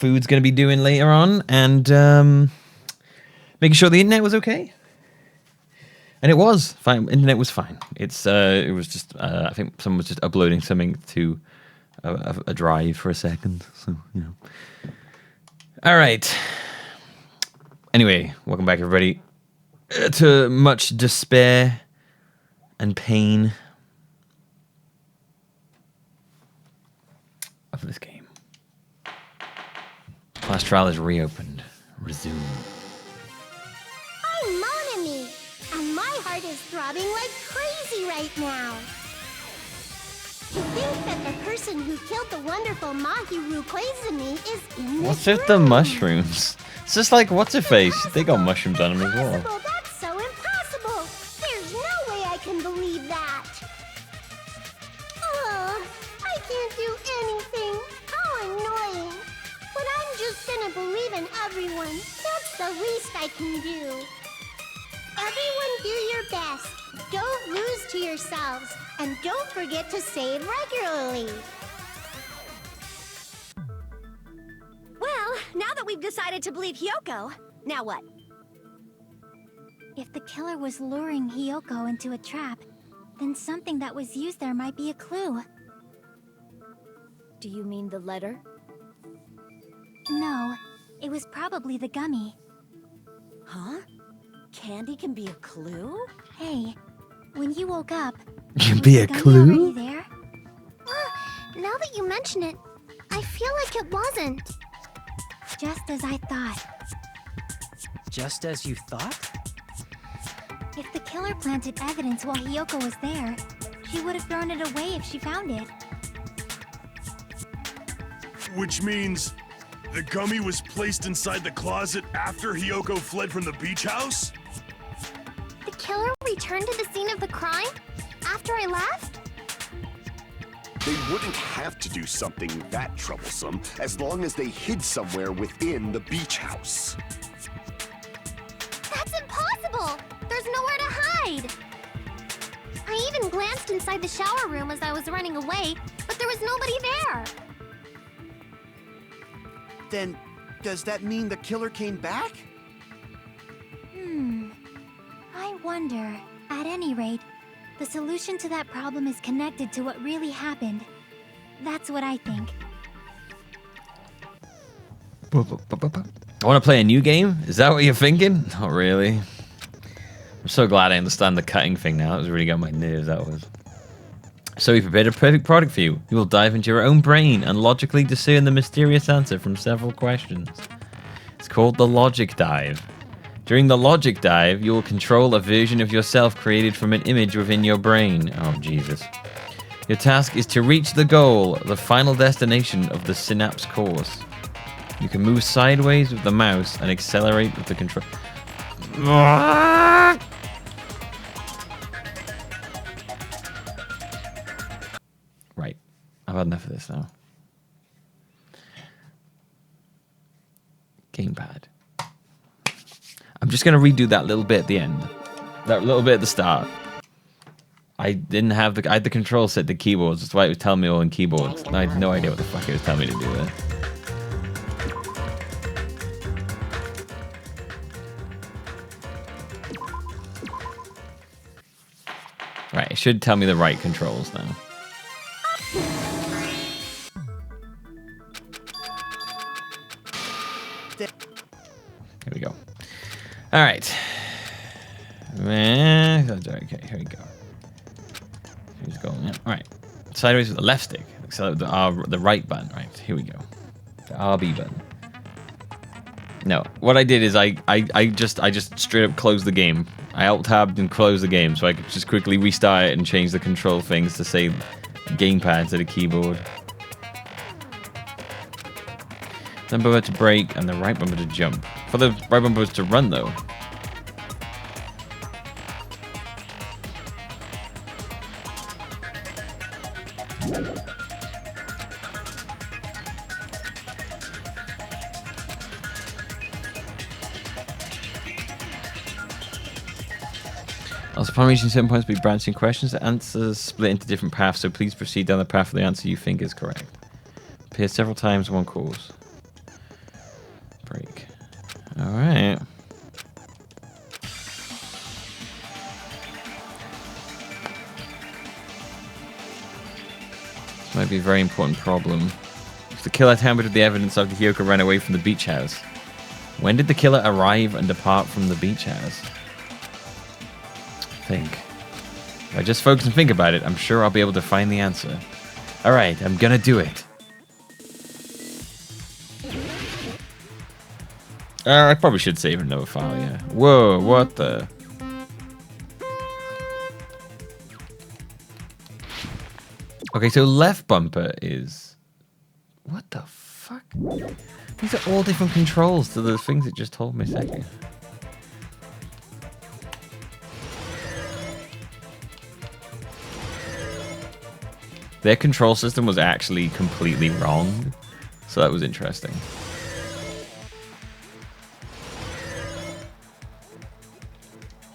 food's going to be doing later on, and making sure the internet was okay. And it was fine. Internet was fine. It was just I think someone was just uploading something to a drive for a second. So you know. All right. Anyway, welcome back, everybody, to much despair and pain of this game. Class trial is reopened. Resume. I'm Monami, and my heart is throbbing like crazy right now. To think that the person who killed the wonderful Mahiru Koizumi is in this What's with the room. mushrooms? It's just like, what's her face? They got mushrooms on them as well. Impossible! That's so impossible! There's no way I can believe that! I can't do anything. How annoying. But I'm just gonna believe in everyone. That's the least I can do. Everyone do your best. Don't lose to yourselves. And don't forget to save regularly. Well, now that we've decided to believe Hiyoko, now what? If the killer was luring Hiyoko into a trap, then something that was used there might be a clue. Do you mean the letter? No, it was probably the gummy. Huh? Candy can be a clue? Hey, when you woke up, Can was be the a gummy clue? already there? Now that you mention it, I feel like it wasn't. Just as I thought. Just as you thought? If the killer planted evidence while Hiyoko was there, she would have thrown it away if she found it. Which means the gummy was placed inside the closet after Hiyoko fled from the beach house? The killer returned to the scene of the crime after I left? They wouldn't have to do something that troublesome as long as they hid somewhere within the beach house. That's impossible! There's nowhere to hide! I even glanced inside the shower room as I was running away, but there was nobody there! Then, does that mean the killer came back? I wonder. At any rate, the solution to that problem is connected to what really happened. That's what I think. I want to play a new game? Is that what you're thinking? Not really. I'm so glad I understand the cutting thing now. It was really got my nerves, that was. So we prepared a perfect product for you. You will dive into your own brain and logically discern the mysterious answer from several questions. It's called the Logic Dive. During the Logic Dive, you will control a version of yourself created from an image within your brain. Oh, Jesus. Your task is to reach the goal, the final destination of the synapse course. You can move sideways with the mouse and accelerate with the control. Right. I've had enough of this now. Gamepad. I'm just going to redo that little bit at the end. That little bit at the start. I didn't have I had the control set to keyboards. That's why it was telling me all in keyboards. I had no idea what the fuck it was telling me to do there. Right, it should tell me the right controls now. Here we go. All right. Okay, here we go. Who's going? Yeah. All right. Sideways with the left stick. So the right button. Right. Here we go. The RB button. No. What I did is I just straight up closed the game. I alt-tabbed and closed the game so I could just quickly restart it and change the control things to say gamepad to the keyboard. Left bumper to brake and the right bumper to jump. For the right bumper was to run though. Also, upon reaching certain points, be branching questions. The answers split into different paths, so please proceed down the path of the answer you think is correct. Appear several times in one course. might be a very important problem. If the killer tampered with the evidence after Hiyoko ran away from the beach house. When did the killer arrive and depart from the beach house? Think. If I just focus and think about it, I'm sure I'll be able to find the answer. Alright, I'm gonna do it. I probably should save another file, yeah. Whoa, what the... Okay, so left bumper is... What the fuck? These are all different controls to the things it just told me a second. Their control system was actually completely wrong. So that was interesting.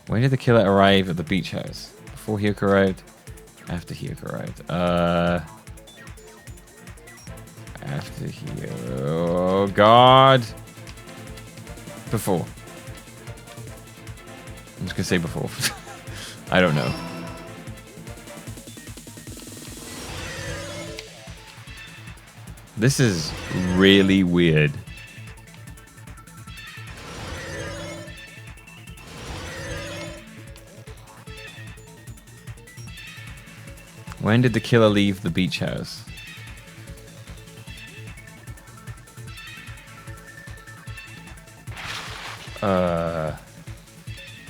When did the killer arrive at the beach house? Before Hiyoko arrived? After Hiyoko arrived? After Hiyoko... Oh, God! Before. I'm just gonna say before. I don't know. This is really weird. When did the killer leave the beach house?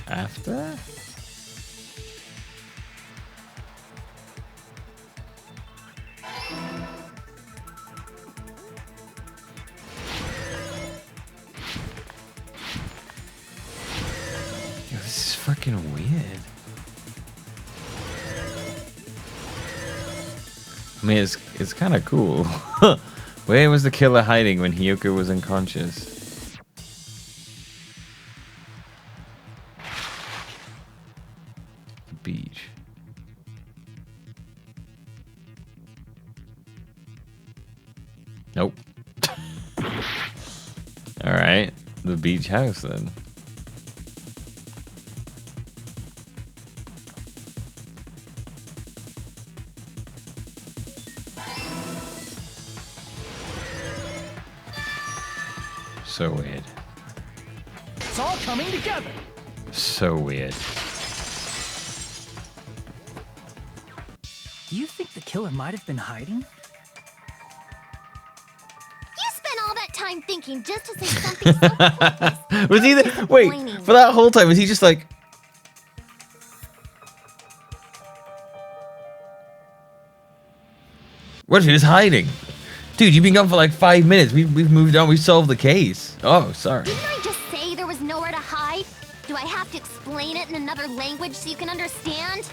After? Yo, this is fucking weird. I mean, it's kind of cool. Where was the killer hiding when Hiyoko was unconscious? The beach. Nope. Alright, the beach house then. So weird. It's all coming together. So weird. Do you think the killer might have been hiding? You spent all that time thinking just to say something so pointless. Was he the... Wait, for that whole time, was he just like... What if he was hiding? Dude, you've been gone for like 5 minutes. We've moved on. We've solved the case. Oh, sorry. Didn't I just say there was nowhere to hide? Do I have to explain it in another language so you can understand?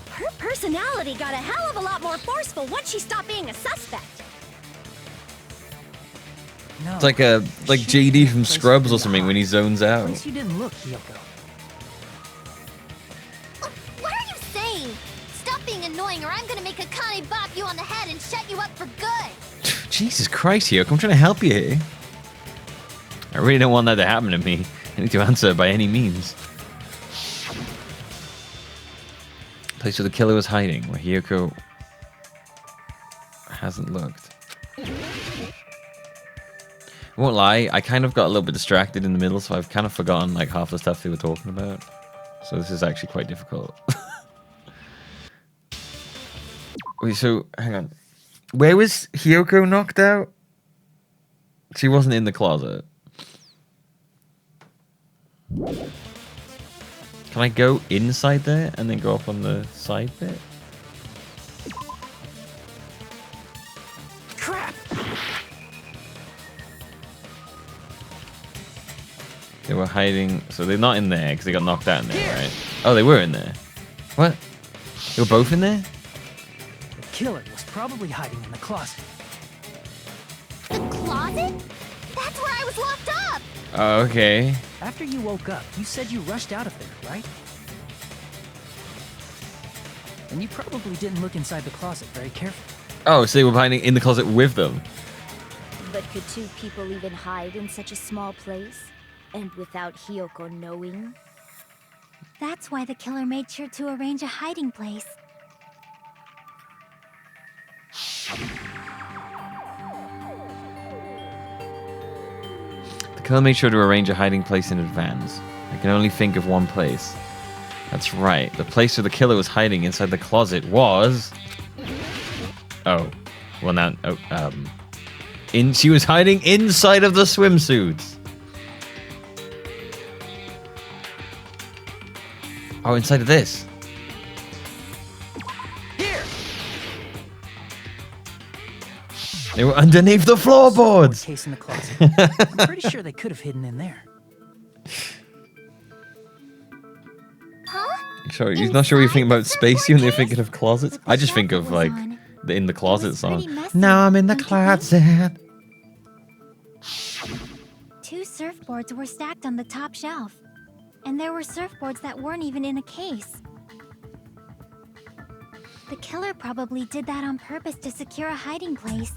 Her personality got a hell of a lot more forceful once she stopped being a suspect. No. It's like JD from Scrubs or something when he zones out. At least you didn't look, Hiyoko. What are you saying? Stop being annoying or I'm gonna make Akane bop you on the head and shut you up for good. Jesus Christ, Hiyoko, I'm trying to help you here. I really don't want that to happen to me. I need to answer by any means. Place where the killer was hiding, where Hiyoko hasn't looked. I won't lie, I kind of got a little bit distracted in the middle, so I've kind of forgotten like half the stuff they were talking about. So this is actually quite difficult. Wait, so hang on. Where was Hiyoko knocked out? She wasn't in the closet. Can I go inside there and then go up on the side bit? Crap! They were hiding, so they're not in there because they got knocked out in there, right? Oh, they were in there. What? They were both in there? The killer was probably hiding in the closet. The closet? That's where I was locked up! Oh, okay. After you woke up, you said you rushed out of there, right? And you probably didn't look inside the closet very carefully. Oh, so they were hiding in the closet with them. But could two people even hide in such a small place? And without Hiyoko knowing? That's why the killer made sure to arrange a hiding place. The killer made sure to arrange a hiding place in advance. I can only think of one place. That's right. The place where the killer was hiding inside the closet was... Oh. Well, now... Oh, she was hiding inside of the swimsuits. Oh, inside of this. Here. They were underneath the floorboards. Case in the closet. I'm pretty sure they could have hidden in there. Sorry, you're not sure what you think about Spacey when you're thinking of closets? I just think of, like, the In the Closet song. Now I'm in the closet. 2 surfboards were stacked on the top shelf. And there were surfboards that weren't even in a case. The killer probably did that on purpose to secure a hiding place.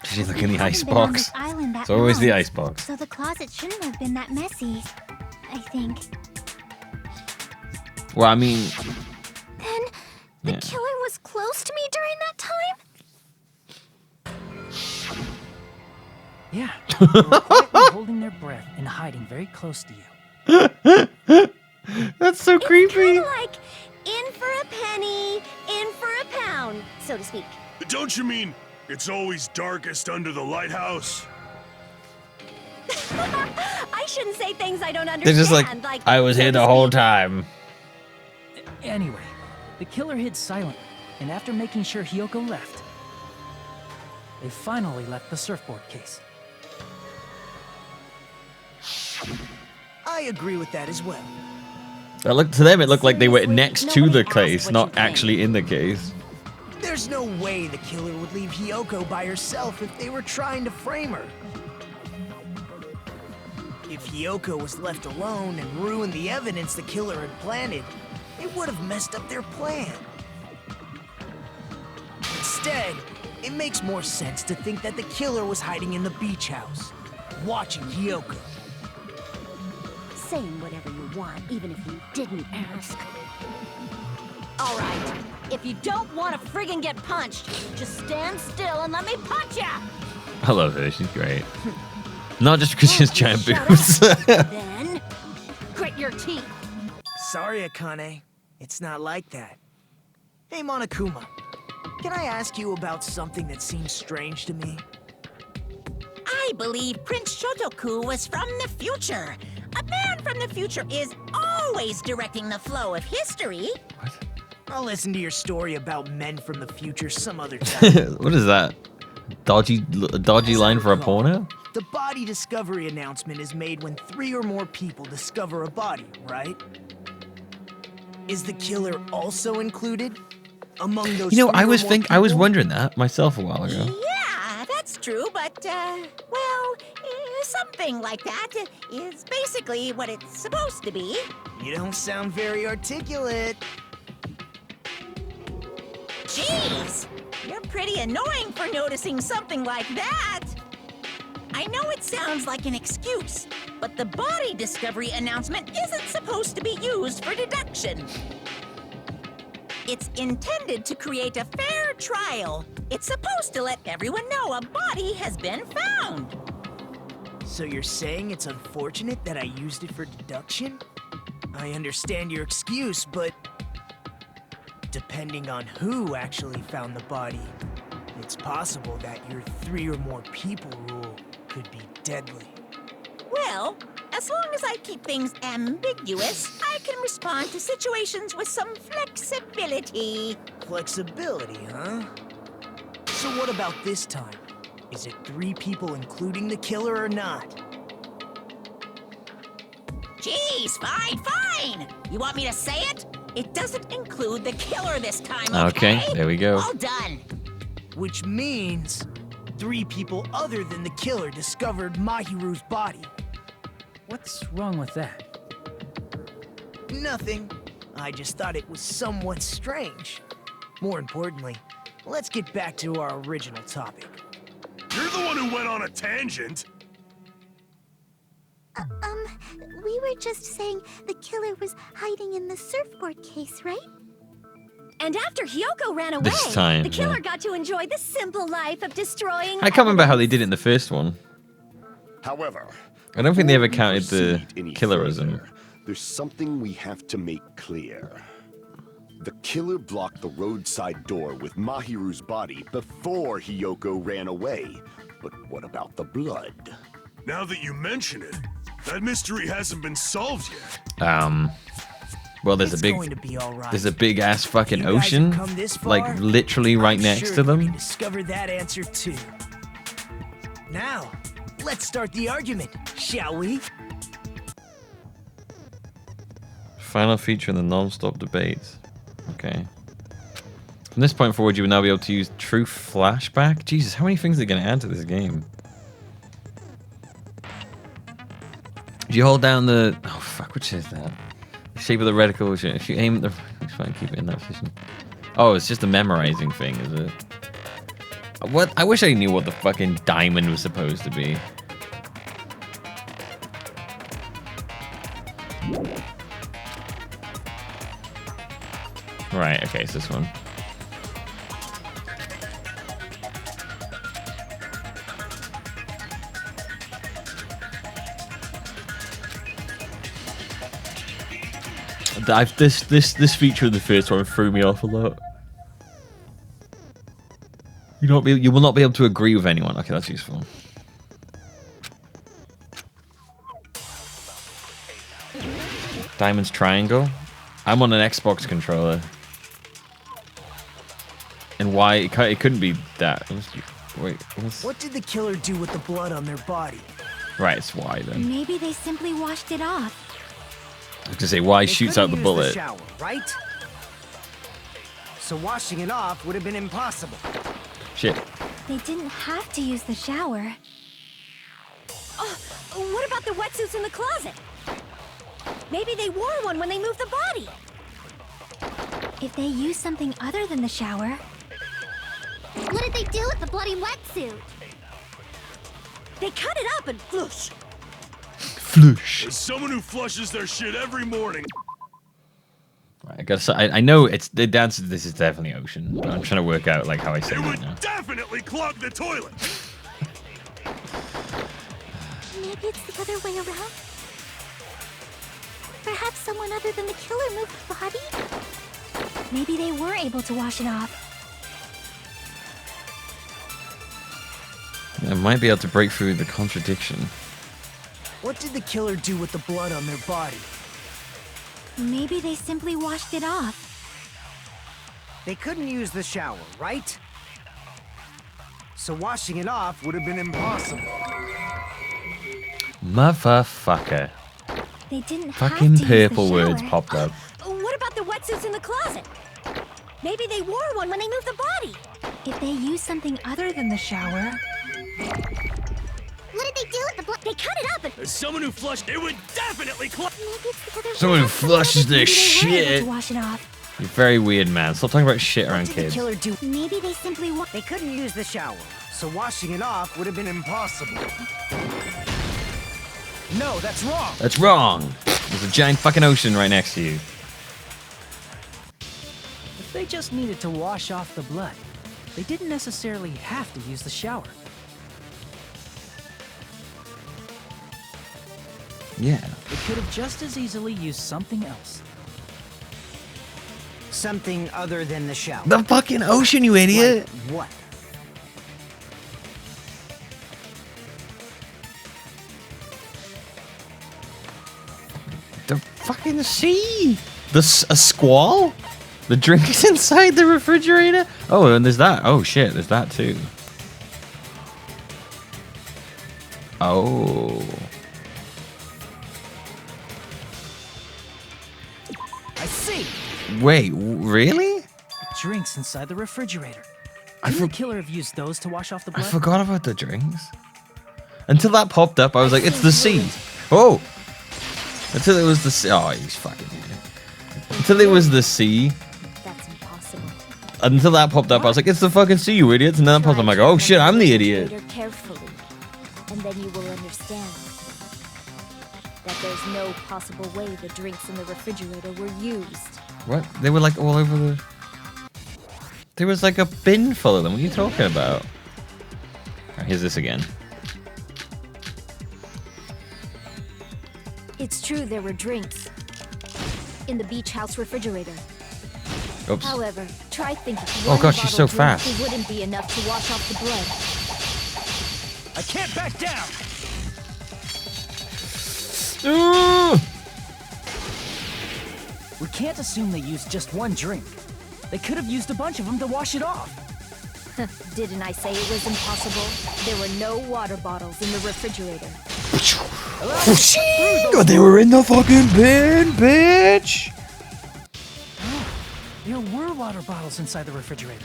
She's looking in the icebox. It's always the icebox. So the closet shouldn't have been that messy, I think. Well, I mean... Then the killer was close to me during that time? Yeah. They were quietly holding their breath and hiding very close to you. That's so creepy. Kind of like in for a penny, in for a pound, so to speak. Don't you mean it's always darkest under the lighthouse? I shouldn't say things I don't understand. They're just like I was here the whole time. Anyway, the killer hid silently, and after making sure Hiyoko left, they finally left the surfboard case. I agree with that as well. To them, it looked like they were next to the case, not actually in the case. There's no way the killer would leave Hiyoko by herself if they were trying to frame her. If Hiyoko was left alone and ruined the evidence the killer had planted, it would have messed up their plan. Instead, it makes more sense to think that the killer was hiding in the beach house, watching Hiyoko. Saying whatever you want, even if you didn't ask. All right, if you don't want to friggin' get punched, just stand still and let me punch ya! I love her. She's great. Not just because she has giant boobs. Then, grit your teeth. Sorry, Akane. It's not like that. Hey, Monokuma. Can I ask you about something that seems strange to me? I believe Prince Shotoku was from the future. A man from the future is always directing the flow of history. What? I'll listen to your story about men from the future some other time. What is that? Dodgy line for a porno? The body discovery announcement is made when 3 or more people discover a body, right? Is the killer also included among those? You know, I was wondering that myself a while ago. Yeah, that's true, but well, something like that is basically what it's supposed to be. You don't sound very articulate. Jeez, you're pretty annoying for noticing something like that. I know it sounds like an excuse, but the body discovery announcement isn't supposed to be used for deduction. It's intended to create a fair trial. It's supposed to let everyone know a body has been found. So you're saying it's unfortunate that I used it for deduction? I understand your excuse, but depending on who actually found the body, it's possible that your 3 or more people rule could be deadly. Well, as long as I keep things ambiguous, I can respond to situations with some flexibility. Flexibility, huh? So what about this time? Is it 3 people including the killer or not? Jeez, fine. You want me to say it? It doesn't include the killer this time, Okay, there we go. All done. Which means 3 people other than the killer discovered Mahiru's body. What's wrong with that? Nothing. I just thought it was somewhat strange. More importantly, let's get back to our original topic. You're the one who went on a tangent. We were just saying the killer was hiding in the surfboard case, right? And after Hiyoko ran away, This time, the killer yeah. got to enjoy the simple life of destroying. I can't remember how they did it in the first one. However, I don't think they ever before we counted the proceed any killerism. further, there's something we have to make clear. The killer blocked the roadside door with Mahiru's body before Hiyoko ran away. But what about the blood? Now that you mention it, that mystery hasn't been solved yet. Well, there's It's a going to be all right. there's a big ass fucking You guys have ocean, come this like far? literally right I'm next sure to you them. can discover that answer too. Now, let's start the argument, shall we? Final feature in the non-stop debates. Okay. From this point forward, you will now be able to use true flashback. Jesus, how many things are they going to add to this game? If you hold down the... Oh, fuck, which is that? The shape of the reticle. If you aim at the... It's fine, keep it in that position. Oh, it's just a memorizing thing, is it? What? I wish I knew what the fucking diamond was supposed to be. Right, okay, it's this one. This feature of the first one threw me off a lot. You will not be able to agree with anyone. Okay, that's useful. Diamond's triangle. I'm on an Xbox controller. And why it couldn't be that? Wait, What did the killer do with the blood on their body? right, it's Y then. Maybe they simply washed it off. I was gonna say Y They shoots couldn't out the use bullet. shower, right? So washing it off would have been impossible. Shit. They didn't have to use the shower. Oh, what about the wetsuits in the closet? Maybe they wore one when they moved the body. If they used something other than the shower, What did they do with the bloody wetsuit? They cut it up and floosh. Flush. As someone who flushes their shit every morning, Right, I gotta say, I know it's the dance. This is definitely ocean, but I'm trying to work out like how I say it it would now. definitely clog the toilet. maybe it's the other way around. Perhaps someone other than the killer moved the body? Maybe they were able to wash it off. I might be able to break through the contradiction. What did the killer do with the blood on their body? Maybe they simply washed it off. They couldn't use the shower, right? So washing it off would have been impossible. Motherfucker. They didn't Fucking have to purple use the words shower. popped up. What about the wetsuits in the closet? Maybe they wore one when they moved the body. If they used something other than the shower, What did they do with the blood? They cut it up and As someone who flushed, it would definitely clog. Maybe it's the other way Someone who around. flushes their maybe they were able shit. to wash it off. You're very weird, man. Stop talking about shit around What did the kids. killer do? Maybe they simply They couldn't use the shower, so washing it off would have been impossible. No, that's wrong. That's wrong. There's a giant fucking ocean right next to you. If they just needed to wash off the blood, they didn't necessarily have to use the shower. Yeah. They could have just as easily used something else. Something other than the shower. The fucking ocean, you idiot. Like what? The fucking sea. A squall? The drink is inside the refrigerator? Oh, and there's that. Oh, shit. There's that, too. Oh. I see. Wait, really? Drinks inside the refrigerator. I Couldn't the killer have used those to wash off the I blood? forgot about the drinks. Until that popped up, I was like, it's the sea. Oh. Until it was the sea. Oh, he's fucking idiot. Until it was the sea. That's impossible. Until that popped up, I was like, it's the fucking sea, you idiots. And then that popped up, I'm like, oh shit, I'm the idiot. Carefully, and then you will understand that there's no possible way the drinks in the refrigerator were used. What? They were like all over the... There was like a bin full of them. What are you talking about? Alright, here's this again. It's true there were drinks in the beach house refrigerator. Oops. However, try thinking. Oh gosh, she's so one bottle fast. drink wouldn't be enough to wash off the blood. I can't back down! We can't assume they used just one drink. They could have used a bunch of them to wash it off. Didn't I say it was impossible? There were no water bottles in the refrigerater. They were in the fucking bin, bitch! There were water bottles inside the refrigerator.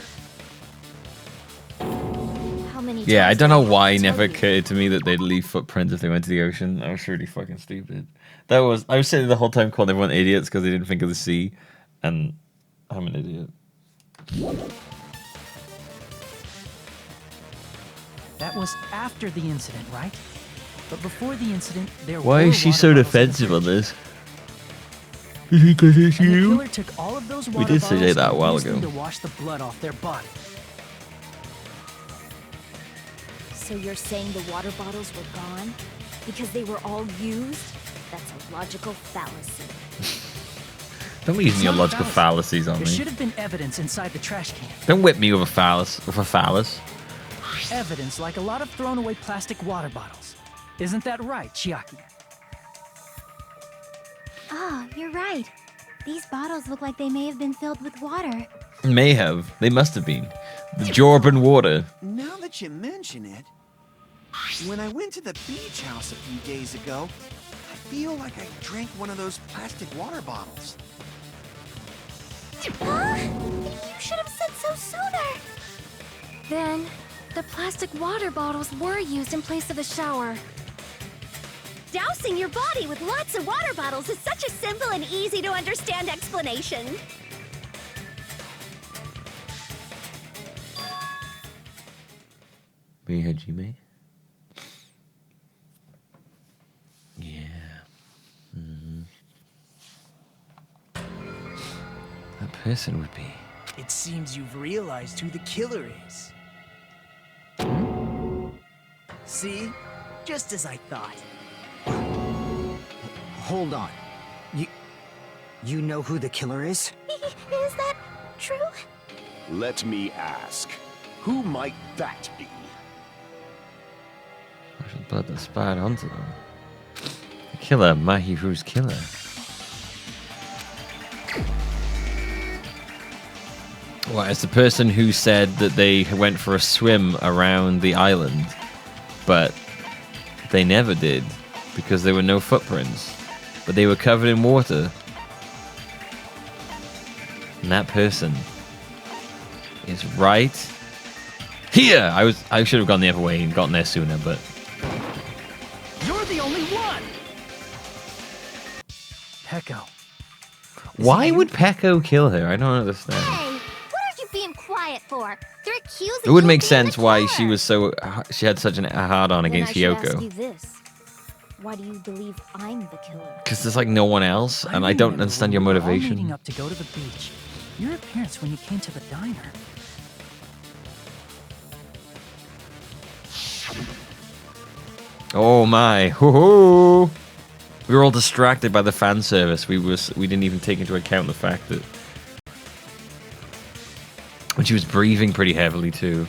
How many Yeah, I times don't did know have why to it tell never you? occurred to me that they'd leave footprints if they went to the ocean. That was really fucking stupid. I was sitting there the whole time calling everyone idiots because they didn't think of the sea, and I'm an idiot. That was after the incident, right? But before the incident, there Why were is she water so bottles in the defensive on fridge. this? Is it because it's And the you? killer took all of those water did say bottles that a and while used them ago. to wash the blood off their body. So you're saying the water bottles were gone? Because they were all used? That's a logical fallacy. Don't be using your It's not a logical fallacies on There me. should have been evidence inside the trash can. Don't whip me with a phallus. With a phallus. Evidence like a lot of thrown away plastic water bottles. Isn't that right, Chiaki? Oh, you're right. These bottles look like they may have been filled with water. May have. They must have been. The Jorban water. Now that you mention it, when I went to the beach house a few days ago, I feel like I drank one of those plastic water bottles. You should have said so sooner. Then, the plastic water bottles were used in place of a shower. Dousing your body with lots of water bottles is such a simple and easy to understand explanation. Hajime? Yeah. That person would be. It seems you've realized who the killer is. See? Just as I thought. Hold on. You know who the killer is? Is that true? Let me ask, who might that be? I should blood that spied onto them. The killer, Mahiru's killer. Well, it's the person who said that they went for a swim around the island, but they never did because there were no footprints, but they were covered in water. And that person is right here. I should have gone the other way and gotten there sooner, but You're the only one! Peko. why would Peko kill her? I don't understand. Hey, what are you being quiet for? They're accusing It would you make of being sense the why killer. she was so she had such a hard on Then against I should ask Hiyoko. you this. Why do you believe I'm the killer? Because there's like no one else, and I don't remember understand when your we were all meeting motivation. up to go to the beach. Your appearance when you came to the diner. Oh my, hoo-hoo. We were all distracted by the fan service. We didn't even take into account the fact that when she was breathing pretty heavily too.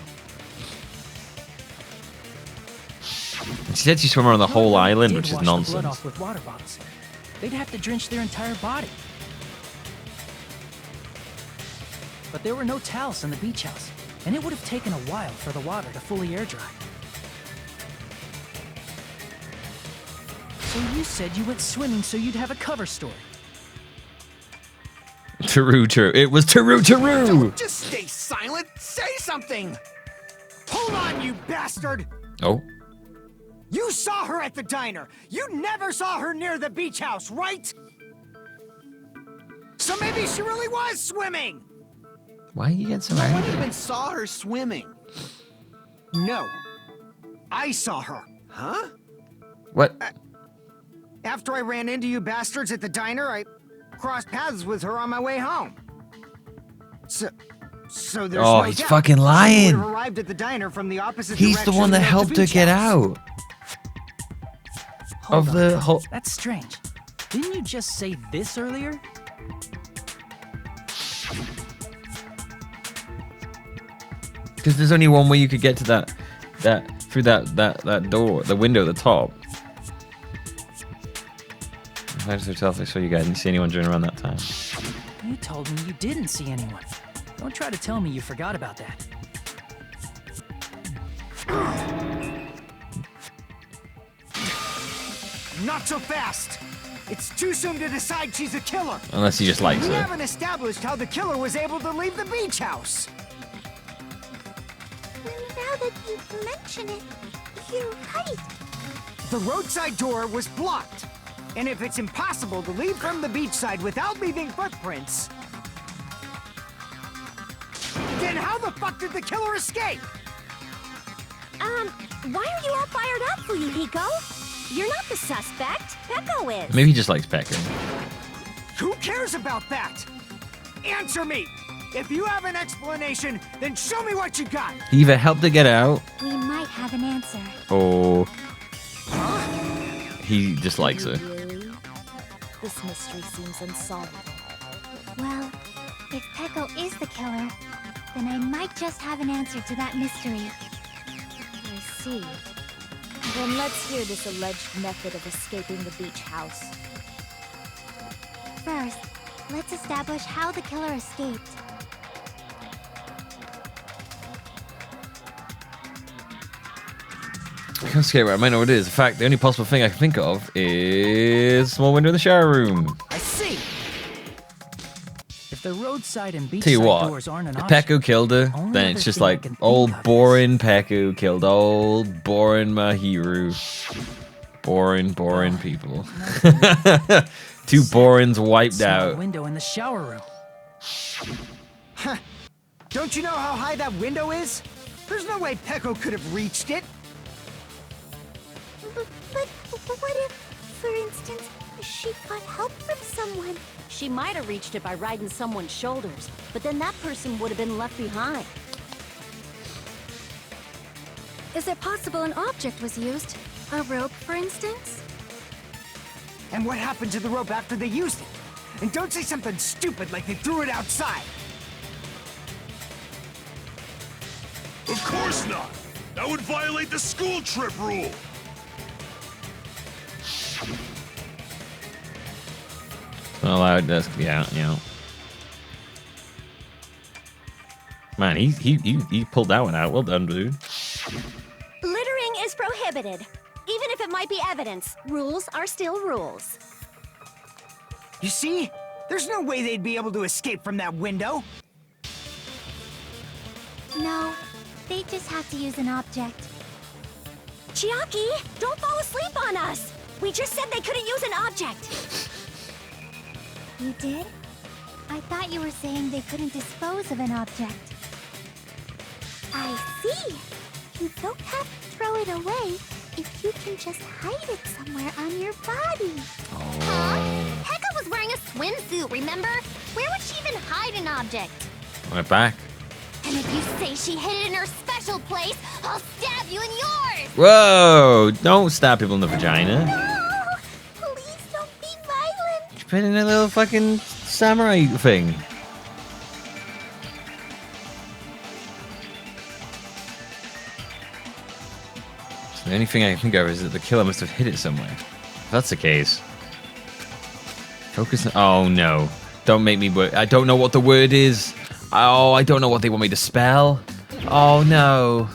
And she said she swam around the whole Whoever island, did which is wash the blood nonsense. off with water bottles. They'd have to drench their entire body. But there were no towels in the beach house, and it would have taken a while for the water to fully air dry. So you said you went swimming so you'd have a cover story. True. It was true. Don't just stay silent. Say something. Hold on, you bastard! Oh. You saw her at the diner. You never saw her near the beach house, right? So maybe she really was swimming. Why are you getting so No one angry? even saw her swimming. No. I saw her. Huh? What? After I ran into you bastards at the diner, I crossed paths with her on my way home. So there's Oh, no he's doubt fucking she lying. would've arrived at the diner from the opposite He's the direction one that of the helped her beach get house. out. Hold Of on. the whole. That's strange. Didn't you just say this earlier? Because there's only one way you could get to that through that door, the window at the top. I just tell if I saw you guys didn't see anyone during around that time. You told me you didn't see anyone. Don't try to tell me you forgot about that. Not so fast. It's too soon to decide she's a killer. Unless he just likes We her. haven't established how the killer was able to leave the beach house. Now that you mention it, you're right. The roadside door was blocked. And if it's impossible to leave from the beachside without leaving footprints, then how the fuck did the killer escape? Why are you all fired up, Fuyuhiko? You're not the suspect. Peko is. Maybe he just likes Peko. Who cares about that? Answer me! If you have an explanation, then show me what you got! He either helped her get out, We might have an answer. or he just likes her. Really? This mystery seems unsolvable. Well, if Peko is the killer, then I might just have an answer to that mystery. I see. Then let's hear this alleged method of escaping the beach house. First, let's establish how the killer escaped. Okay, well, I might know what it is. In fact, the only possible thing I can think of is small window in the shower room. I see. If the roadside and beachside Tell you what, doors aren't an if option, Peko killed her, only then other it's just thing I like can think old of boring Peko killed old boring Mahiru. Boring people. Two borings wiped Small out. window in the shower room. Huh. Don't you know how high that window is? There's no way Peko could have reached it. But what if, for instance, she got help from someone? She might have reached it by riding someone's shoulders, but then that person would have been left behind. Is it possible an object was used? A rope, for instance? And what happened to the rope after they used it? And don't say something stupid like they threw it outside. Of course not! That would violate the school trip rule! Not allowed. That's yeah. Man, he pulled that one out. Well done, dude. Littering is prohibited. Even if it might be evidence, rules are still rules. You see? There's no way they'd be able to escape from that window. No, they just have to use an object. Chiaki, don't fall asleep on us! We just said they couldn't use an object! You did? I thought you were saying they couldn't dispose of an object. I see! You don't have to throw it away if you can just hide it somewhere on your body. Oh. Peko was wearing a swimsuit, remember? Where would she even hide an object? Right back. And if you say she hid it in her special place, I'll stab you in yours! Whoa! Don't stab people in the vagina. No! Please don't be violent! She's put in a little fucking samurai thing. So the only thing I can think of is that the killer must have hid it somewhere. If that's the case. Focus on... Oh, no. Don't make me work. I don't know what the word is. Oh, I don't know what they want me to spell. Oh, no.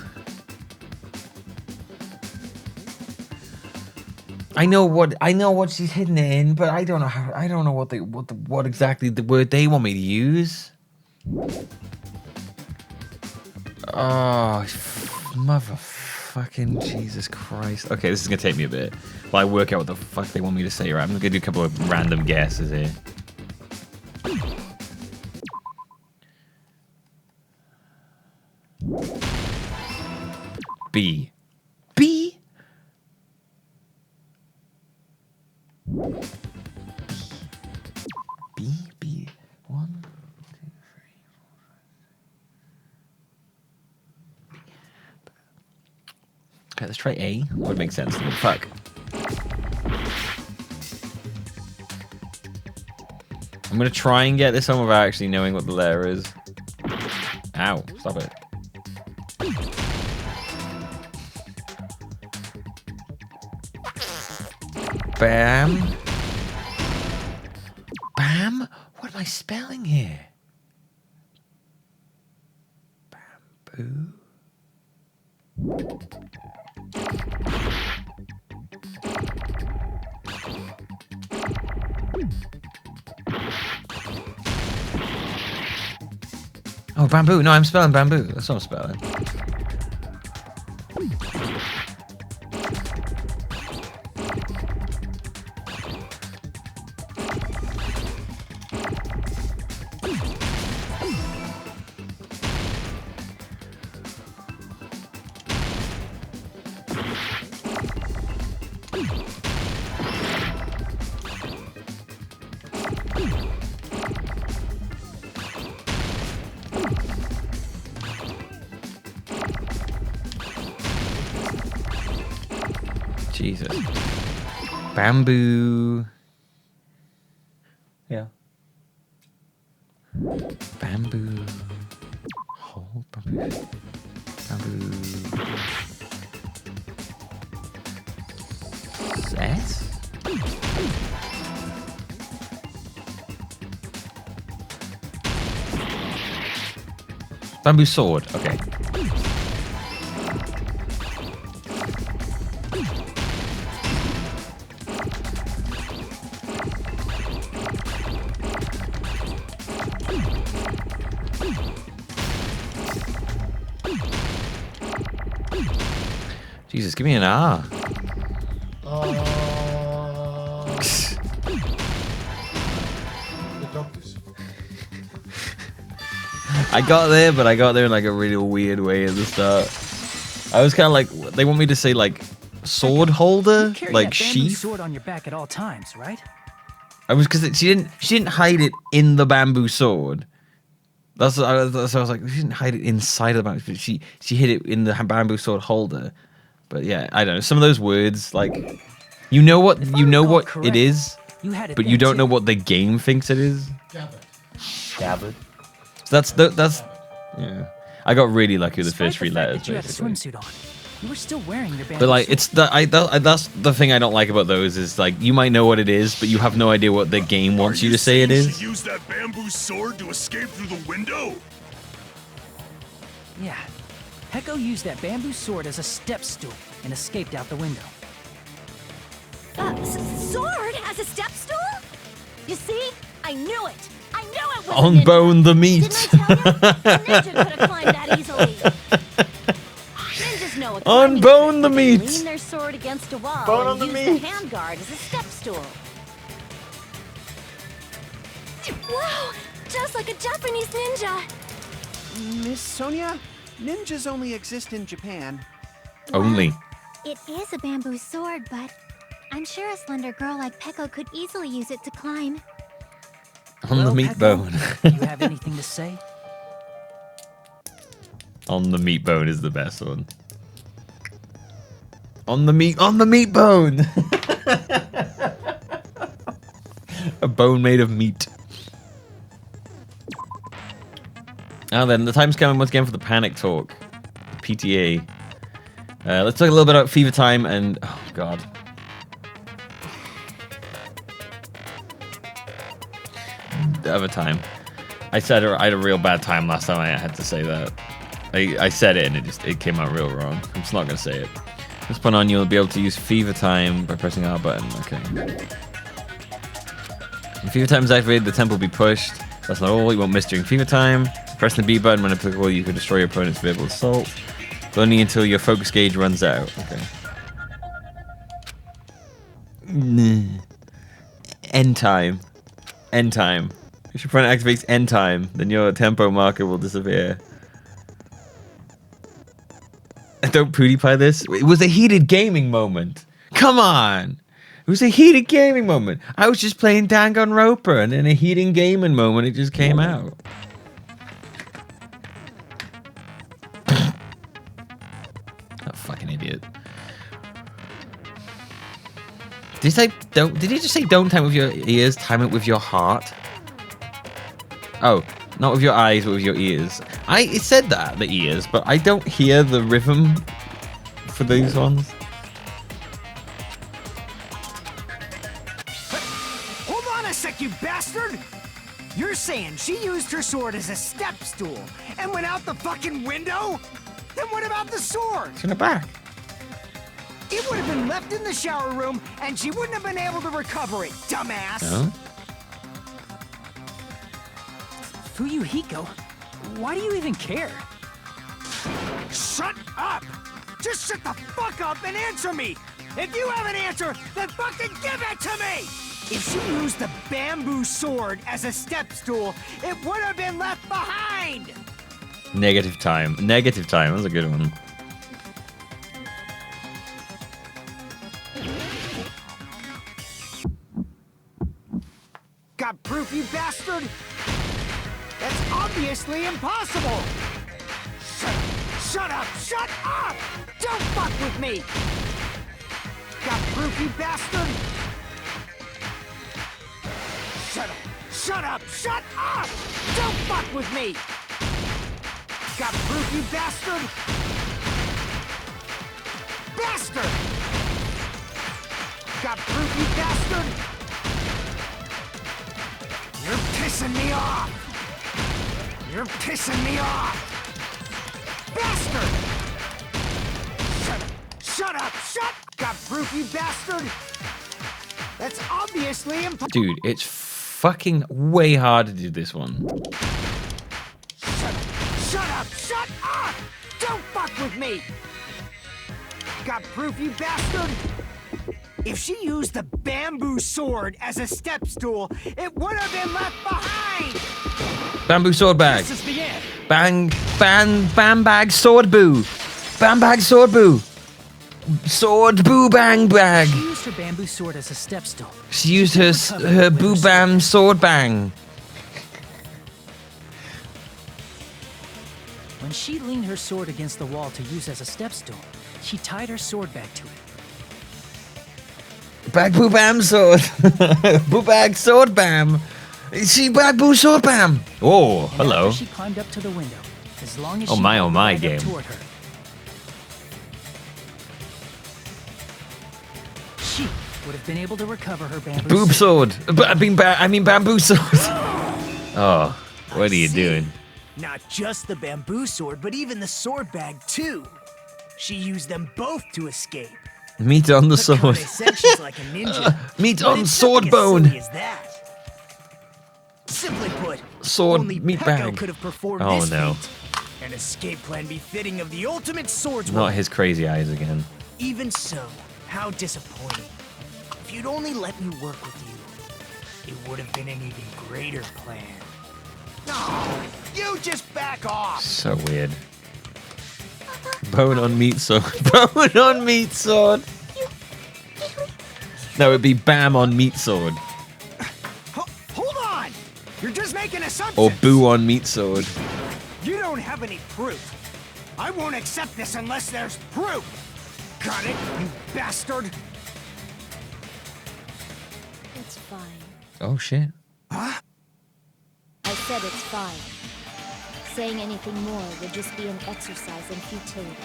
I know what she's hidden it in, but I don't know how. I don't know what exactly the word they want me to use. Oh, motherfucking Jesus Christ! Okay, this is gonna take me a bit while I work out what the fuck they want me to say. Right, I'm gonna do a couple of random guesses here. B. B. B. 1, 2, 3, 4, 5, 6. Okay, let's try A. Would make sense. Fuck. I'm gonna try and get this one without actually knowing what the letter is. Ow, stop it. Bam. Bam? What am I spelling here? Bamboo? Oh, bamboo. No, I'm spelling bamboo. That's what I'm spelling. Jesus. Bamboo. Yeah. Bamboo. Hold bamboo. Bamboo. S? Bamboo sword. Okay. Jesus, give me an R. I got there, but I got there in like a really weird way at the start. I was kind of like, they want me to say like sword holder, like sheath. Sword on your back at all times, right? I was because she didn't hide it in the bamboo sword. That's so I was like, she didn't hide it inside of the bamboo. She hid it in the bamboo sword holder. But yeah, I don't know. Some of those words, like, you know what it is, but you don't know what the game thinks it is. Scabbard. So that's yeah. I got really lucky with the first three letters. You had a swimsuit on. You were still wearing your bamboo But like, sword. it's that's the thing I don't like about those is like you might know what it is, but you have no idea what the game wants you to say it is. She used that bamboo sword to escape through the window. Yeah. Peko used that bamboo sword as a step stool and escaped out the window. Sword as a step stool? You see? I knew it. I knew it was On bone the meat. Didn't I tell you? A ninja could have climbed that easily. Ninjas know a On bone the meat. Lean their sword against a wall Bone and on the use meat. the handguard as a step stool. Wow! Just like a Japanese ninja! Miss Sonia, ninjas only exist in Japan. Only. It is a bamboo sword, but I'm sure a slender girl like Peko could easily use it to climb. On the meat Peko, bone. do you have anything to say? On the meat bone is the best one. On the meat bone. A bone made of meat. Now then, the time's coming once again for the panic talk. The PTA. Let's talk a little bit about fever time and oh god. The other time. I said I had a real bad time last time I had to say that. I said it and it came out real wrong. I'm just not gonna say it. From this point on, you'll be able to use fever time by pressing R button. Okay. When fever time is activated, the temp will be pushed. That's not all. You won't miss during fever time. Pressing the B button when applicable, you can destroy your opponent's verbal assault. But only until your focus gauge runs out. Okay. End time. End time. If your opponent activates end time, then your tempo marker will disappear. Don't PewDiePie this. It was a heated gaming moment. Come on. It was a heated gaming moment. I was just playing Danganronpa, and in a heated gaming moment, it just came out. That fucking idiot. Did he say don't? Did he just say don't time it with your ears? Time it with your heart. Oh, not with your eyes, but with your ears. It said that the ears, but I don't hear the rhythm for these ones. Hold on a sec, you bastard! You're saying she used her sword as a step stool and went out the fucking window? Then what about the sword? It's in the back. It would have been left in the shower room and she wouldn't have been able to recover it, dumbass. No? Fuyuhiko, why do you even care? Shut up! Just shut the fuck up and answer me! If you have an answer, then fucking give it to me! If she used the bamboo sword as a step stool, it would have been left behind! Negative time. Negative time. That was a good one. Got proof, you bastard? That's obviously impossible! Shut up! Shut up! Don't fuck with me! Got proof, you bastard? Shut up! Shut up! Shut up! Don't fuck with me! Got proof, you bastard? Bastard! Got proof, you bastard? You're pissing me off! You're pissing me off! Bastard! Shut up! Shut! Got proof, you bastard? That's obviously impossible. Dude, it's fucking way hard to do this one. Shut up! Shut up! Don't fuck with me! Got proof, you bastard? If she used the bamboo sword as a step stool, it would have been left behind! Bamboo sword bag. This is the end. Bang, bam bag, sword boo. Bam bag, sword boo. Sword boo bang bag. She used her bamboo sword as a step stool. She used her boo bam sword bang. When she leaned her sword against the wall to use as a step stool, she tied her sword back to it. Bag boo bam sword. Boo bag sword bam. She bag boo sword bam. Oh, And hello. after she climbed up to the window, as long as Oh she my, held oh the my bag up game. toward her, she would have been able to recover her bamboo Boob sword. I mean bamboo sword. Oh, what are you doing? Not just the bamboo sword, but even the sword bag too. She used them both to escape. Meat on the sword. They said she's like a ninja. Meat but on it's sword nothing as bone. silly as that. Simply put, Sword only meat Peko bag. could have performed Oh this no. feat. An escape plan befitting of the ultimate swordsman. Not his crazy eyes again. Even so, how disappointing. If you'd only let me work with you, it would have been an even greater plan. No, you just back off. So weird. Bone on meat sword. Bone on meat sword. No, it'd be bam on meat sword. Hold on! You're just making assumptions! Or boo on meat sword. You don't have any proof. I won't accept this unless there's proof! Got it, you bastard? It's fine. Oh shit. Huh? I said it's fine. Saying anything more would just be an exercise in futility.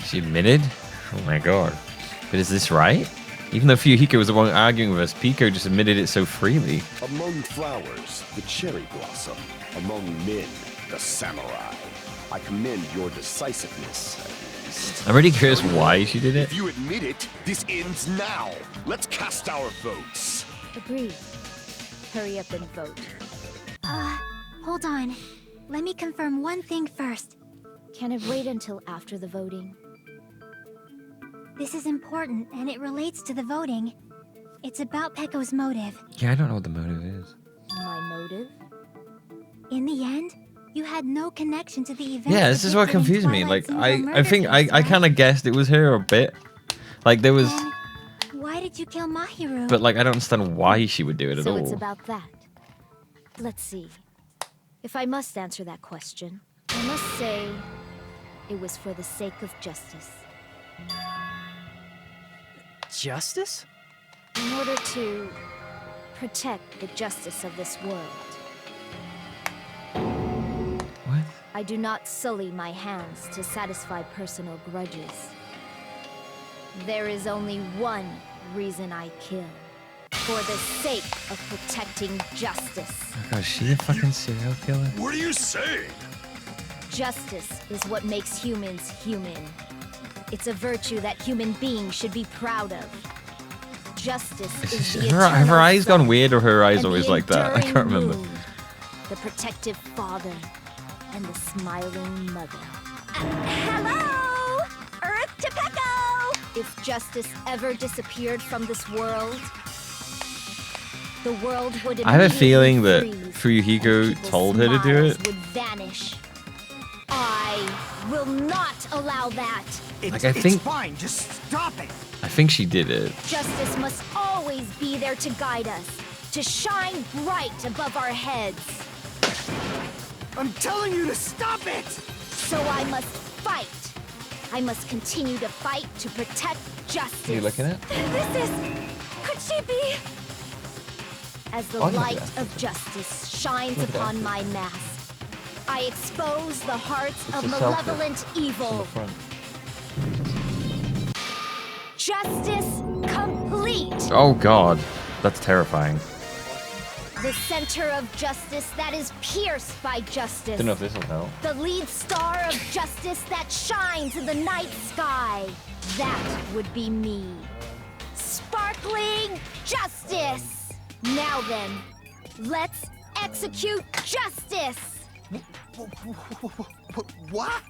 She admitted? Oh my god. But is this right? Even though Fuyuhiko was the one arguing with us, Peko just admitted it so freely. Among flowers, the cherry blossom. Among men, the samurai. I commend your decisiveness, at least. I'm really curious why she did it. If you admit it, this ends now. Let's cast our votes. Agreed. Hurry up and vote. Hold on. Let me confirm one thing first. Can it wait until after the voting? This is important, and it relates to the voting. It's about Peko's motive. Yeah, I don't know what the motive is. My motive? In the end, you had no connection to the event. Yeah, this is what confused me. Like, I think I kind of guessed it was her a bit. Like, there was... Why did you kill Mahiru? But, like, I don't understand why she would do it at So all. it's about that. Let's see. If I must answer that question, I must say it was for the sake of justice. Justice? In order to protect the justice of this world. What? I do not sully my hands to satisfy personal grudges. There is only one reason I kill. For the sake of protecting justice. Oh god, is she a fucking serial killer? What are you saying? Justice is what makes humans human. It's a virtue that human beings should be proud of. Justice is the Have her eyes eternal gone weird, or her eyes and always the like that? I can't enduring remember. moon, the protective father, and the smiling mother. Hello! Earth to Peko! If justice ever disappeared from this world, the world would I have a feeling that immediately freeze, Fuyuhiko and people's told her to do smiles it. would vanish. I will not allow that. Like, I think- It's fine, just stop it! I think she did it. Justice must always be there to guide us, to shine bright above our heads. I'm telling you to stop it! So I must fight. I must continue to fight to protect justice. Are you looking at? This is... Could she be... As the Oh, look at light that. of justice shines Look at upon that. my mask, I expose the hearts It's of a selfie. malevolent It's on evil. the front. Justice complete. Oh god, that's terrifying. The center of justice that is pierced by justice. Don't know if this will help. The lead star of justice that shines in the night sky. That would be me. Sparkling justice. Now then, let's execute justice. What?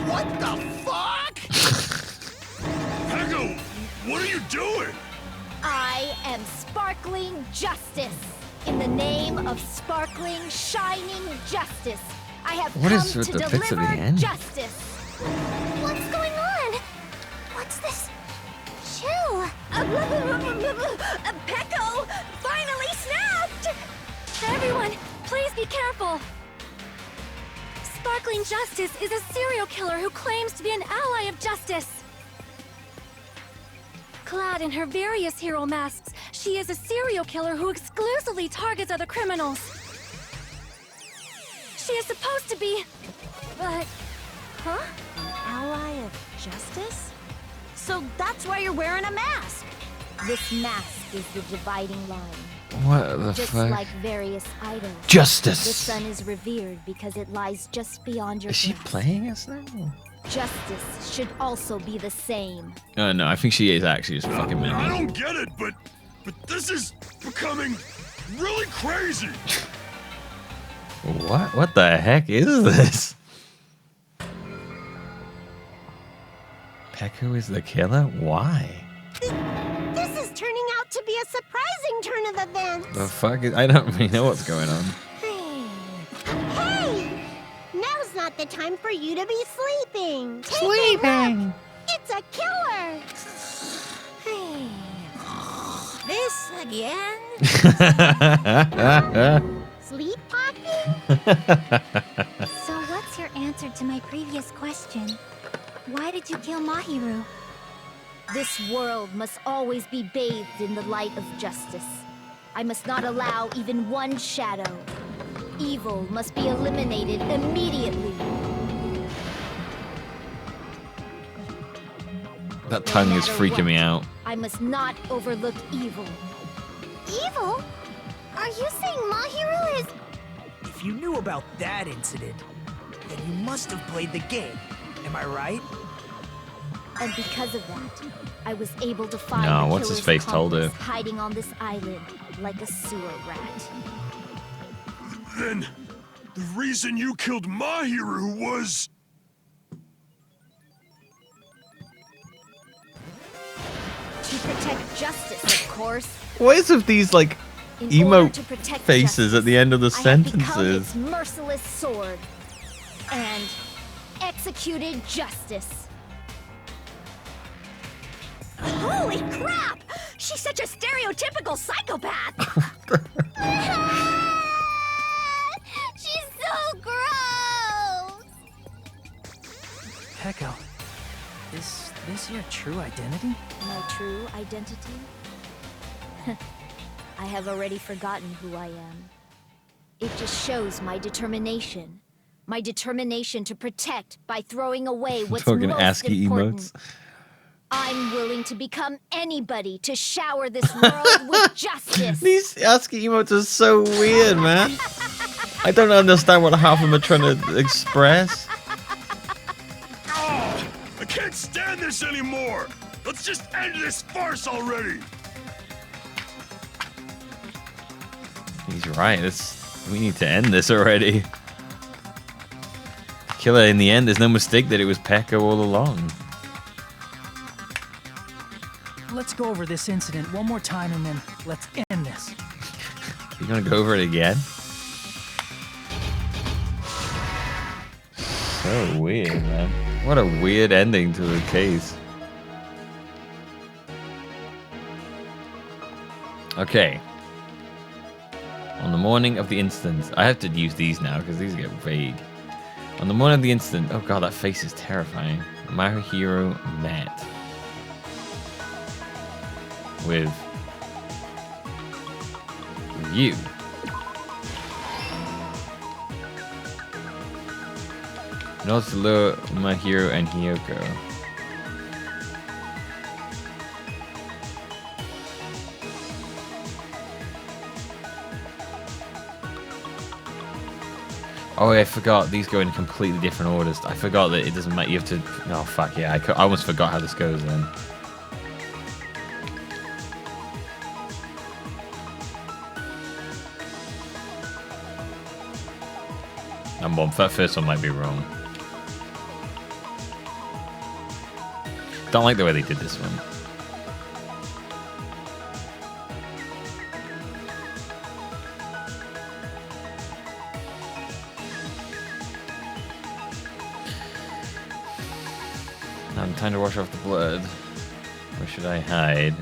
What the fuck? Peko, what are you doing? I am sparkling justice. In the name of sparkling, shining justice, I have What come is with to the bits at the deliver end? justice. What's going on? What's this? Chill. Peko finally snapped! Everyone, please be careful. Sparkling Justice is a serial killer who claims to be an ally of justice. Clad in her various hero masks, she is a serial killer who exclusively targets other criminals. She is supposed to be... but... Huh? An ally of justice? So that's why you're wearing a mask. This mask is the dividing line. What the Just fuck? like various idols. Justice. The sun is revered because it lies just beyond your Is she grasp. playing us now? Justice should also be the same. Oh no, I think she is actually just fucking I mad. don't get it, but this is becoming really crazy. What? What the heck is this? Peko is the killer? Why? This is turning out to be a surprising turn of events. The fuck is... I don't really know what's going on. Hey! Now's not the time for you to be sleeping. Take a look. It's a killer. This again? Sleep talking? So what's your answer to my previous question? Why did you kill Mahiru? This world must always be bathed in the light of justice. I must not allow even one shadow. Evil must be eliminated immediately. That tongue is matter freaking what, me out. I must not overlook evil. Evil? Are you saying Mahiru is... If you knew about that incident, then you must have played the game. Am I right? And because of that, I was able to find No, the what's his killer's face told her? accomplice hiding on this island like a sewer rat. Then the reason you killed Mahiru was... To protect justice, of course. What is with these, like, In emo order to protect faces justice, at the end of the I have become sentences? its merciless sword and executed justice. Holy crap! She's such a stereotypical psychopath! She's your true identity? My true identity? I have already forgotten who I am. It just shows my determination. My determination to protect by throwing away what's Talking most ASCII important. emotes. I'm willing to become anybody to shower this world with justice. These ASCII emotes are so weird, man. I don't understand what half of them are trying to express. Oh, I can't stand this anymore. Let's just end this farce already. He's right. We need to end this already. Killer, in the end, there's no mistake that it was Peko all along. Let's go over this incident one more time and then let's end this. You gonna go over it again? So weird, man. What a weird ending to the case. Okay. On the morning of the incident, I have to use these now because these get vague. On the morning of the incident, oh god, that face is terrifying. My hero met with you. And also lure my hero and Hiyoko. Oh, I forgot. These go in completely different orders. I forgot that it doesn't matter. You have to... Oh, fuck, yeah. I almost forgot how this goes then. That first one might be wrong. Don't like the way they did this one. Time to wash off the blood. Where should I hide?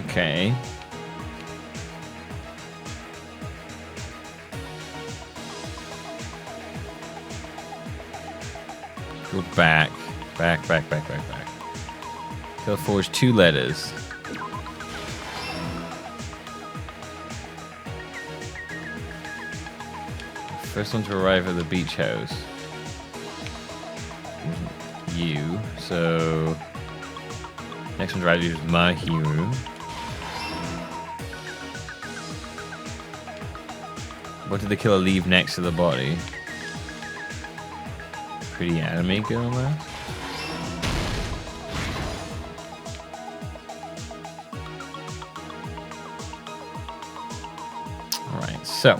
Okay. Go back. Back. Go forge 2 letters. First one to arrive at the beach house. You. So next one to arrive is my hero. What did the killer leave next to the body? Pretty anime girl there. Alright, so.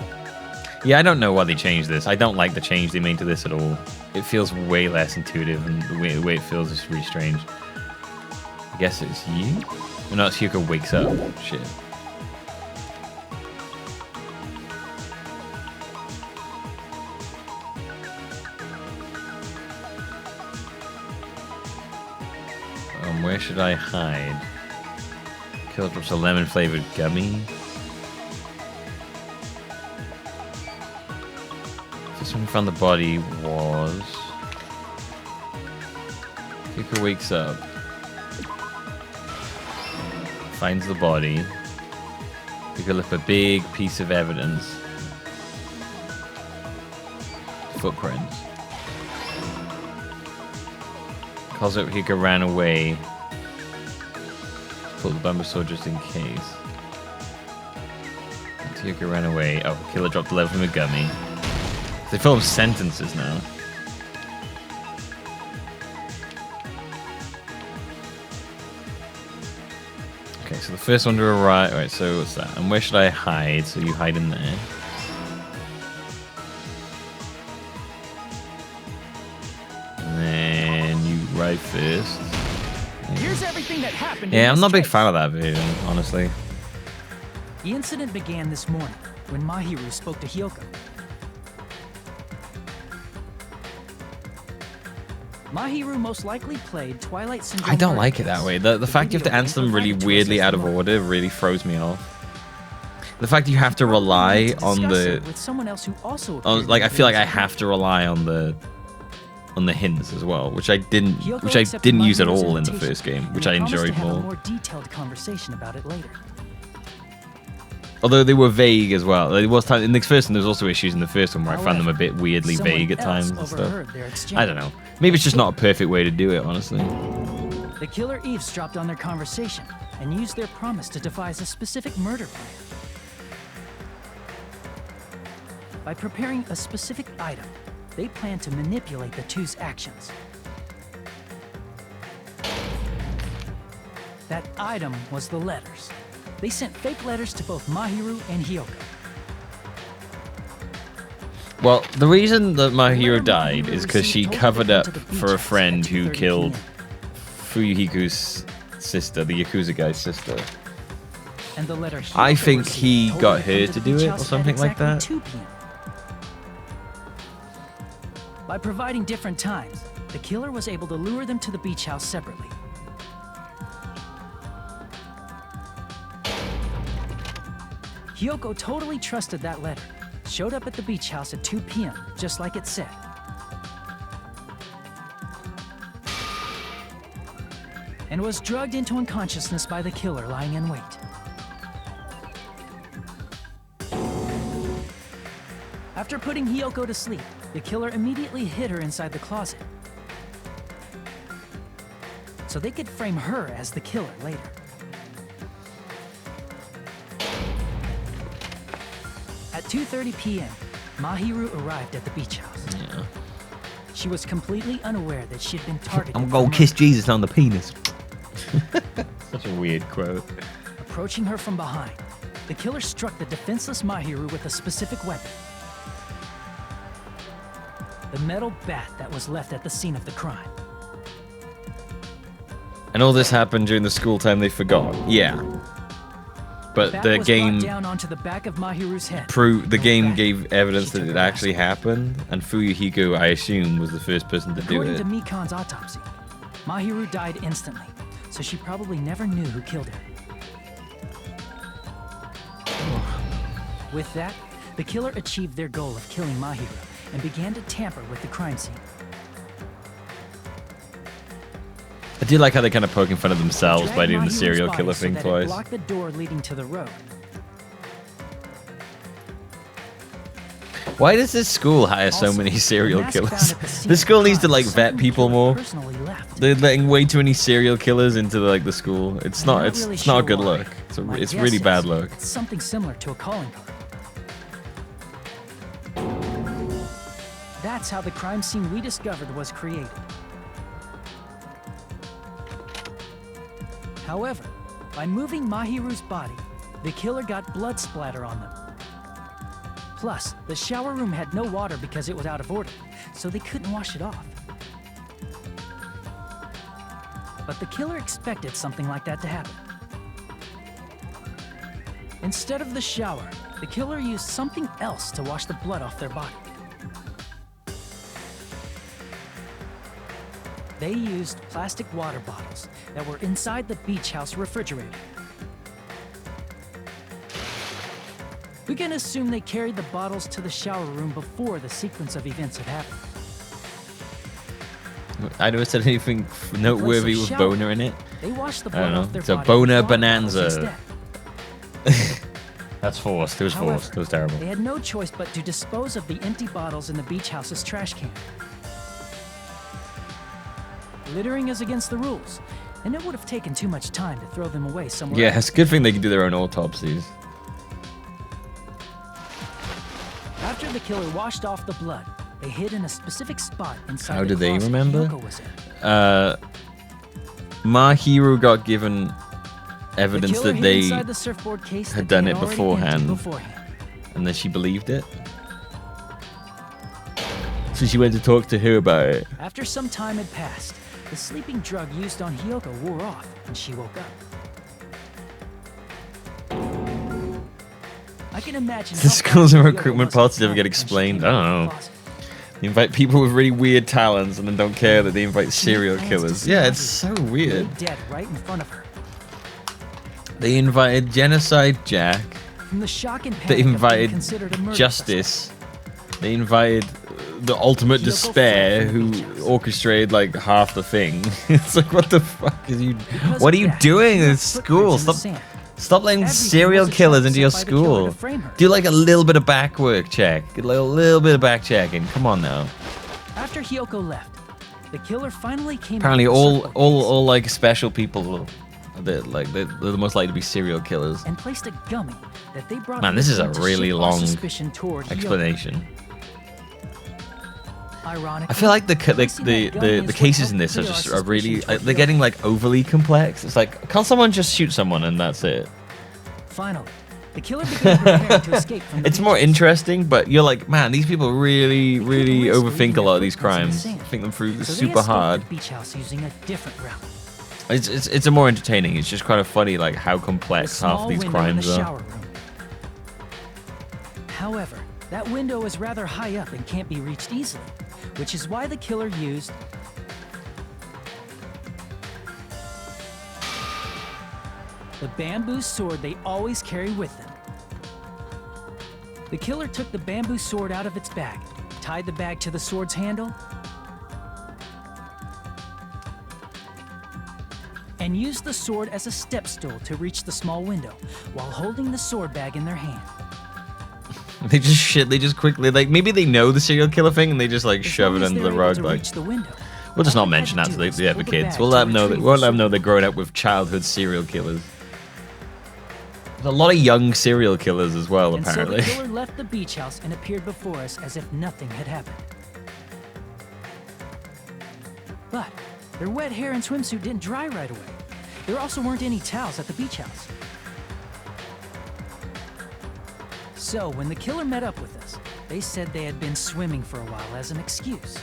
Yeah, I don't know why they changed this. I don't like the change they made to this at all. It feels way less intuitive, and the way it feels is really strange. I guess it's you? Oh, no, it's Hiyoko wakes up. Shit. Where should I hide? Killer drops a lemon flavored gummy. This one we found the body was. Hiyoko wakes up. Finds the body. Hiyoko left a big piece of evidence. Footprints. Calls out Hiyoko ran away. Pull the bamboo sword just in case. Hiyoko ran away. Oh, killer dropped the level from a gummy. They fill up sentences now. Okay, so the first one to arrive. Alright, so what's that? And where should I hide? So you hide in there. And then you ride first. Here's everything that happened. Yeah, I'm not a big fan of that video, honestly. The incident began this morning when Mahiru spoke to Hiyoko. Mahiru most likely played Twilight Syndrome. I don't murder like it that case. way. The fact you have to answer them really weirdly out of order really throws me off. The fact you have to rely on the, with someone else who also like I feel like I have to rely on the hints as well, which I didn't use at all in the first game, which I enjoyed have a more. more detailed conversation about it later. Although they were vague as well. There was time in the first one. There was also issues in the first one where I found them a bit weirdly vague at times and stuff. I don't know. Maybe it's just not a perfect way to do it, honestly. The killer eavesdropped on their conversation and used their promise to devise a specific murder plan. By preparing a specific item, they planned to manipulate the two's actions. That item was the letters. They sent fake letters to both Mahiru and Hiyoko. Well, the reason that Mahiru died is because she covered up for a friend who killed Fuyuhiko's sister, the Yakuza guy's sister. And the letter I think Hiyoko he received got told her them to the do beach it or house at something like exactly that. 2 p.m. By providing different times, the killer was able to lure them to the beach house separately. Hiyoko totally trusted that letter, showed up at the beach house at 2 p.m., just like it said. And was drugged into unconsciousness by the killer lying in wait. After putting Hiyoko to sleep, the killer immediately hid her inside the closet, so they could frame her as the killer later. At 2:30 p.m., Mahiru arrived at the beach house. Yeah. She was completely unaware that she'd been targeted. I'm gonna kiss Jesus on the penis. Such a weird quote. Approaching her from behind, the killer struck the defenseless Mahiru with a specific weapon. The metal bat that was left at the scene of the crime. And all this happened during the school time they forgot. Yeah. But bat the was game brought down onto the back of Mahiru's head. the game gave evidence that it actually happened, and Fuyuhiko, I assume, was the first person to do According it. to Mikan's autopsy, Mahiru died instantly, so she probably never knew who killed her. With that, the killer achieved their goal of killing Mahiru and began to tamper with the crime scene. I do like how they're kind of poking fun of themselves by Dragged doing the Mahiru's serial body killer so thing that it twice. blocked the door leading to the road. Why does this school hire so many serial mask found killers? at the scene This of school the needs to crime, like vet someone the people killer more. personally left. They're letting way too many serial killers into the school. It's not really it's sure not a good why. look. My It's guess really is bad look. it's something similar to a calling card. That's how the crime scene we discovered was created. However, by moving Mahiru's body, the killer got blood splatter on them. Plus, the shower room had no water because it was out of order, so they couldn't wash it off. But the killer expected something like that to happen. Instead of the shower, the killer used something else to wash the blood off their body. They used plastic water bottles that were inside the beach house refrigerator. We can assume they carried the bottles to the shower room before the sequence of events had happened. I never said anything noteworthy with shower, boner in it. They washed the I don't blood know. off their It's a body boner with water bottles bonanza. instead. That's forced. It was However, forced. It was terrible. They had no choice but to dispose of the empty bottles in the beach house's trash can. Littering is against the rules, and it would have taken too much time to throw them away somewhere Yeah, else. it's a good thing they can do their own autopsies. After the killer washed off the blood, they hid in a specific spot inside How the do they closet remember? Hiyoko was in. Mahiru got given The evidence killer that hid they inside the surfboard case had that they done it already emptied beforehand, beforehand. and then she believed it. So she went to talk to her about it. After some time had passed, the sleeping drug used on Hiyoko wore off, and she woke up. I can imagine The how schools bad and Hiyoko recruitment must have policies ever felt get when she explained? came I out of don't the know. closet. They invite people with really weird talents and then don't care that they invite serial Plans to killers. see Yeah, Mahi it's so weird. lay dead right in front of her. They invited Genocide Jack. From the shock and They panic of being invited considered a murder Justice. They invited the ultimate despair who orchestrated like half the thing. It's like, what the fuck is you? Because What are of you that, doing she in left school? footprints in the Stop. sand. Stop letting Everything serial was a killers trap into your set by the killer school. to frame her. Do like a little bit of back work check. Get a little bit of back checking. Come on now. After Hiyoko left, the killer finally came. Apparently, out of the circle all like special people, they're the most likely to be serial killers. and placed a gummy that they brought. Man, this with is a them to really shift our long suspicion toward Hiyoko. explanation. Ironically, I feel like placing that gummy the is what cases in helped this are clear our just are really suspicion toward they're getting like overly complex. It's like, can't someone just shoot someone and that's it? Finally, the killer began preparing to escape from the It's more beaches. interesting, but you're like, man, these people really risk overthink leaving a lot of their these footprints in the crimes. sand. Think them through So they super escaped hard. the beach house using a different route. It's a more entertaining. It's just kind of funny, like how The complex half small these window in crimes the are. shower room. However, that window is rather high up and can't be reached easily, which is why the killer used the bamboo sword they always carry with them. The killer took the bamboo sword out of its bag, tied the bag to the sword's handle, and used the sword as a step stool to reach the small window while holding the sword bag in their hand. They just quickly, like, maybe they know the serial killer thing and they just like As shove long it as under they're the able rug. to Like, reach the window, we'll just all not they had mention to that to do the was other pull the kids. bag We'll to let them know that. retrieve We'll the let them know sword. they're growing up with childhood serial killers. There's a lot of young serial killers as well, And so apparently. the killer left the beach house and appeared before us as if nothing had happened. But their wet hair and swimsuit didn't dry right away. There also weren't any towels at the beach house. So when the killer met up with us, they said they had been swimming for a while as an excuse.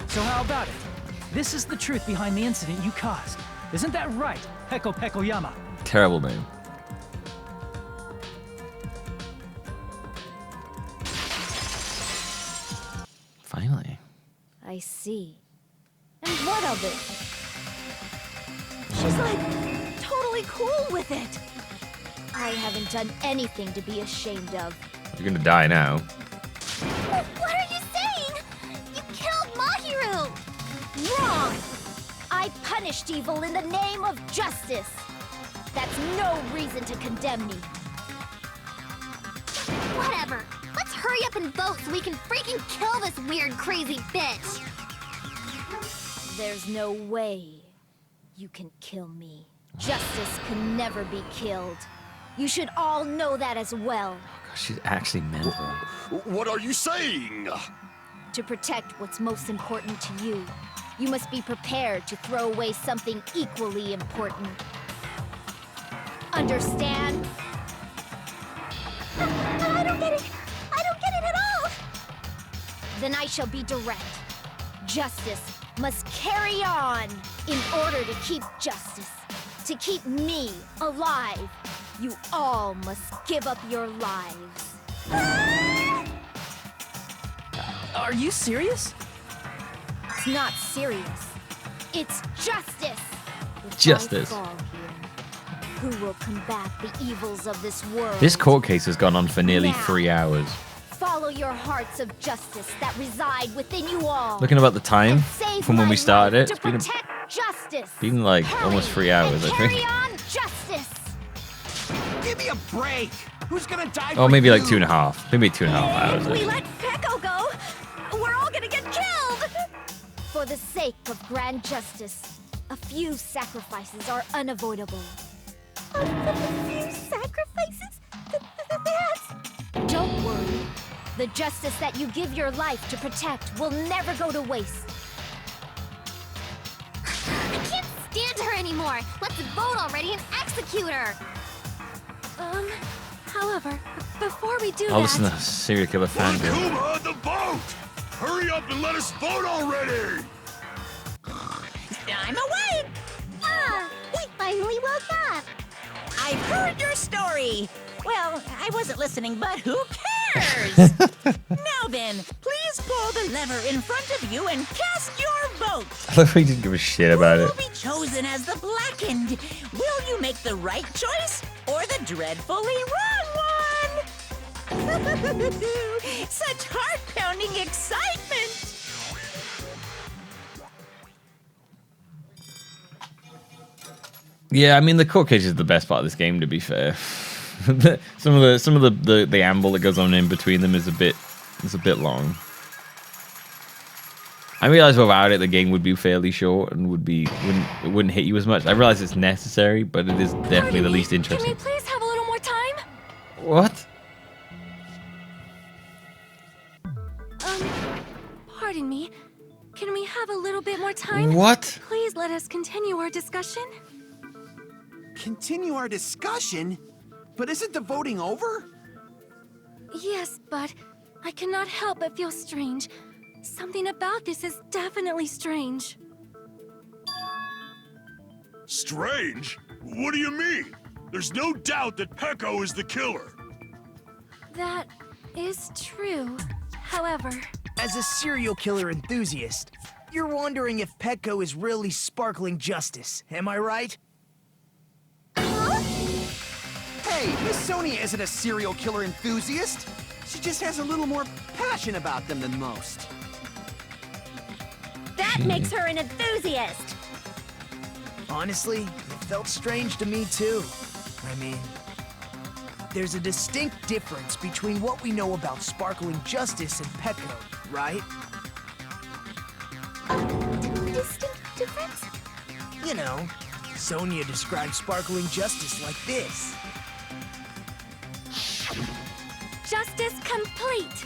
So how about it? This is the truth behind the incident you caused. Isn't that right, Peko Yama? Terrible name. Finally. I see. And what of it? She's like totally cool with it. I haven't done anything to be ashamed of. You're gonna die now. What are you saying? You killed Mahiru! Wrong! I punished evil in the name of justice. That's no reason to condemn me. Whatever. Let's hurry up and vote so we can freaking kill this weird, crazy bitch. There's no way you can kill me. Justice can never be killed. You should all know that as well. Gosh, she's actually mental. What are you saying? To protect what's most important to you, you must be prepared to throw away something equally important. Understand? I don't get it. I don't get it at all. Then I shall be direct. Justice must carry on. In order to keep justice, to keep me alive, you all must give up your lives. Are you serious? It's not serious. It's justice. If Justice. I fall here, who will combat the evils of this world? This court case has gone on for nearly Now. 3 hours. Follow your hearts of justice that reside within you all. Looking about the time and save from when my we started it, life it's to been, protect justice. been like almost 3 hours, I and carry think. on justice. Give me a break. Who's gonna die? Oh, for maybe like you? 2.5. Maybe 2.5 hours. If we actually. let Peko go, we're all gonna get killed! For the sake of grand justice, a few sacrifices are unavoidable. A few sacrifices? That's... Don't worry. The justice that you give your life to protect will never go to waste. I can't stand her anymore. Let's vote already and execute her. However, before we do I'll listen to that, serial killer fan girl. Kuma, the vote! Hurry up and let us vote already! I'm awake! Ah, we finally woke up. I've heard your story. Well, I wasn't listening, but who cares? Now then, please pull the lever in front of you and cast your vote. I love how he didn't give a shit about Who it. will be chosen as the blackened? Will you make the right choice or the dreadfully wrong one? Such heart-pounding excitement! Yeah, I mean the court case is the best part of this game. To be fair, some of the amble that goes on in between them is a bit long. I realize without it the game would be fairly short and wouldn't hit you as much. I realize it's necessary, but it is definitely the least interesting. Can we please have a little more time? What? Pardon me. Can we have a little bit more time? What? Please let us continue our discussion. Continue our discussion? But isn't the voting over? Yes, but I cannot help but feel strange. Something about this is definitely strange. Strange? What do you mean? There's no doubt that Peko is the killer. That is true. However, As a serial killer enthusiast, you're wondering if Peko is really sparkling justice, am I right? Hey, Miss Sonia isn't a serial killer enthusiast. She just has a little more passion about them than most. That makes her an enthusiast! Honestly, it felt strange to me too. I mean, there's a distinct difference between what we know about sparkling justice and Peko, right? distinct difference? You know, Sonia described sparkling justice like this. Justice complete!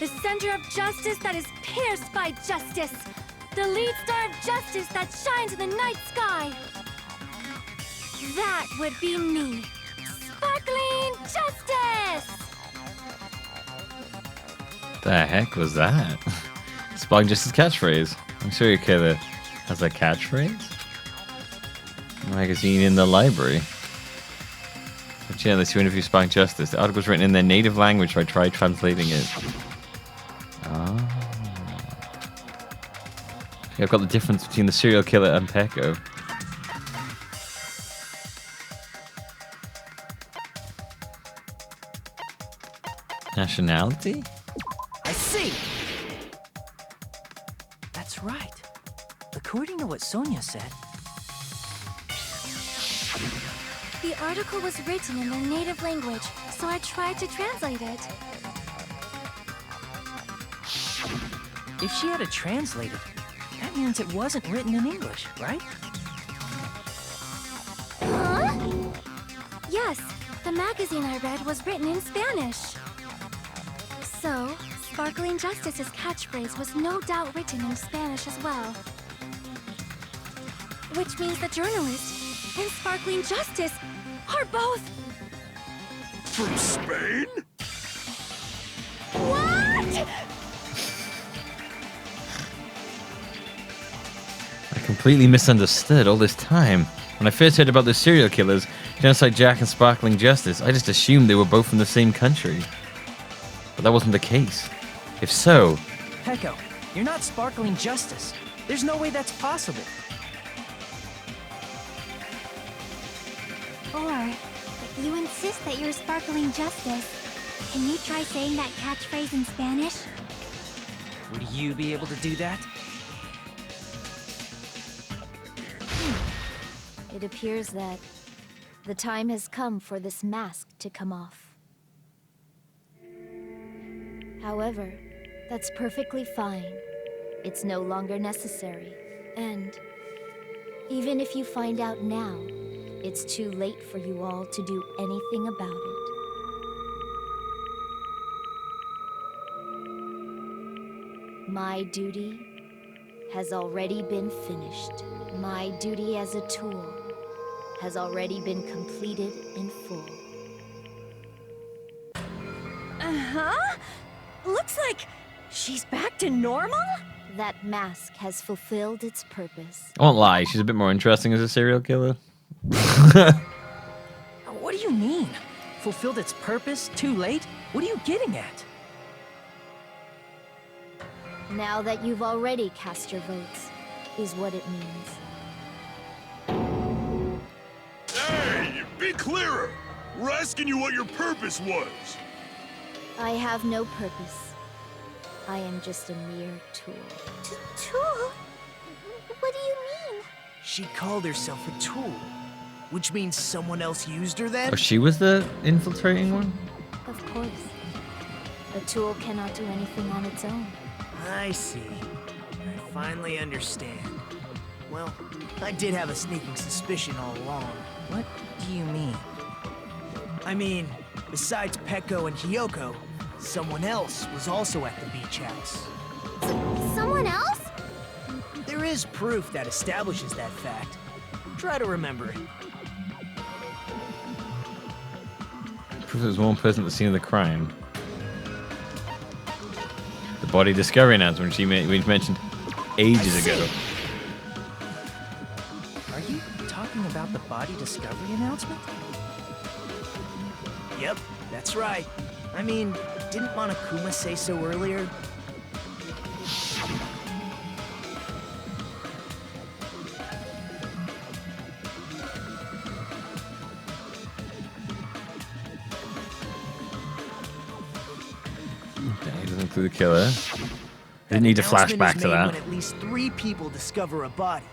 The center of justice that is pierced by justice! The lead star of justice that shines in the night sky! That would be me! Sparkling justice! The heck was that? Sparkling Justice catchphrase. I'm sure your killer has a catchphrase? Magazine in the library. Journalists who interview Sparkling Justice. The article was written in their native language, so I tried translating it. Oh. Okay, I've got the difference between the serial killer and Peko. Nationality? I see! That's right. According to what Sonia said, The article was written in their native language, so I tried to translate it. if she had it translated, that means it wasn't written in English, right? Huh? Yes, the magazine I read was written in Spanish. So, Sparkling Justice's catchphrase was no doubt written in Spanish as well. Which means the journalist and Sparkling Justice are both... From Spain? What? I completely misunderstood all this time. When I first heard about the serial killers, Genocide Jack and Sparkling Justice, I just assumed they were both from the same country. But that wasn't the case. If so... Peko, you're not Sparkling Justice. There's no way that's possible. Or, if you insist that you're Sparkling Justice, can you try saying that catchphrase in Spanish? Would you be able to do that? It appears that the time has come for this mask to come off. However, that's perfectly fine. It's no longer necessary. And even if you find out now, it's too late for you all to do anything about it. My duty has already been finished. My duty as a tool has already been completed in full. Uh-huh. Looks like she's back to normal? That mask has fulfilled its purpose. I won't lie, she's a bit more interesting as a serial killer. What do you mean? fulfilled its purpose too late? What are you getting at? Now that you've already cast your votes, is what it means. Hey, be clearer! We're asking you what your purpose was. I have no purpose. I am just a mere tool. Tool? What do you mean? She called herself a tool, which means someone else used her then? Oh, she was the infiltrating one? Of course. A tool cannot do anything on its own. I see. I finally understand. Well, I did have a sneaking suspicion all along. What do you mean? I mean, besides Peko and Hiyoko, someone else was also at the beach house. Someone else? There is proof that establishes that fact. Try to remember it. Proof there was one person at the scene of the crime. The body discovery announcement we mentioned ages ago. Are you talking about the body discovery announcement? Yep, that's right. I mean, didn't Monokuma say so earlier? Okay, he doesn't include the killer. Didn't need to flash back to that. When at least 3 people discover a body.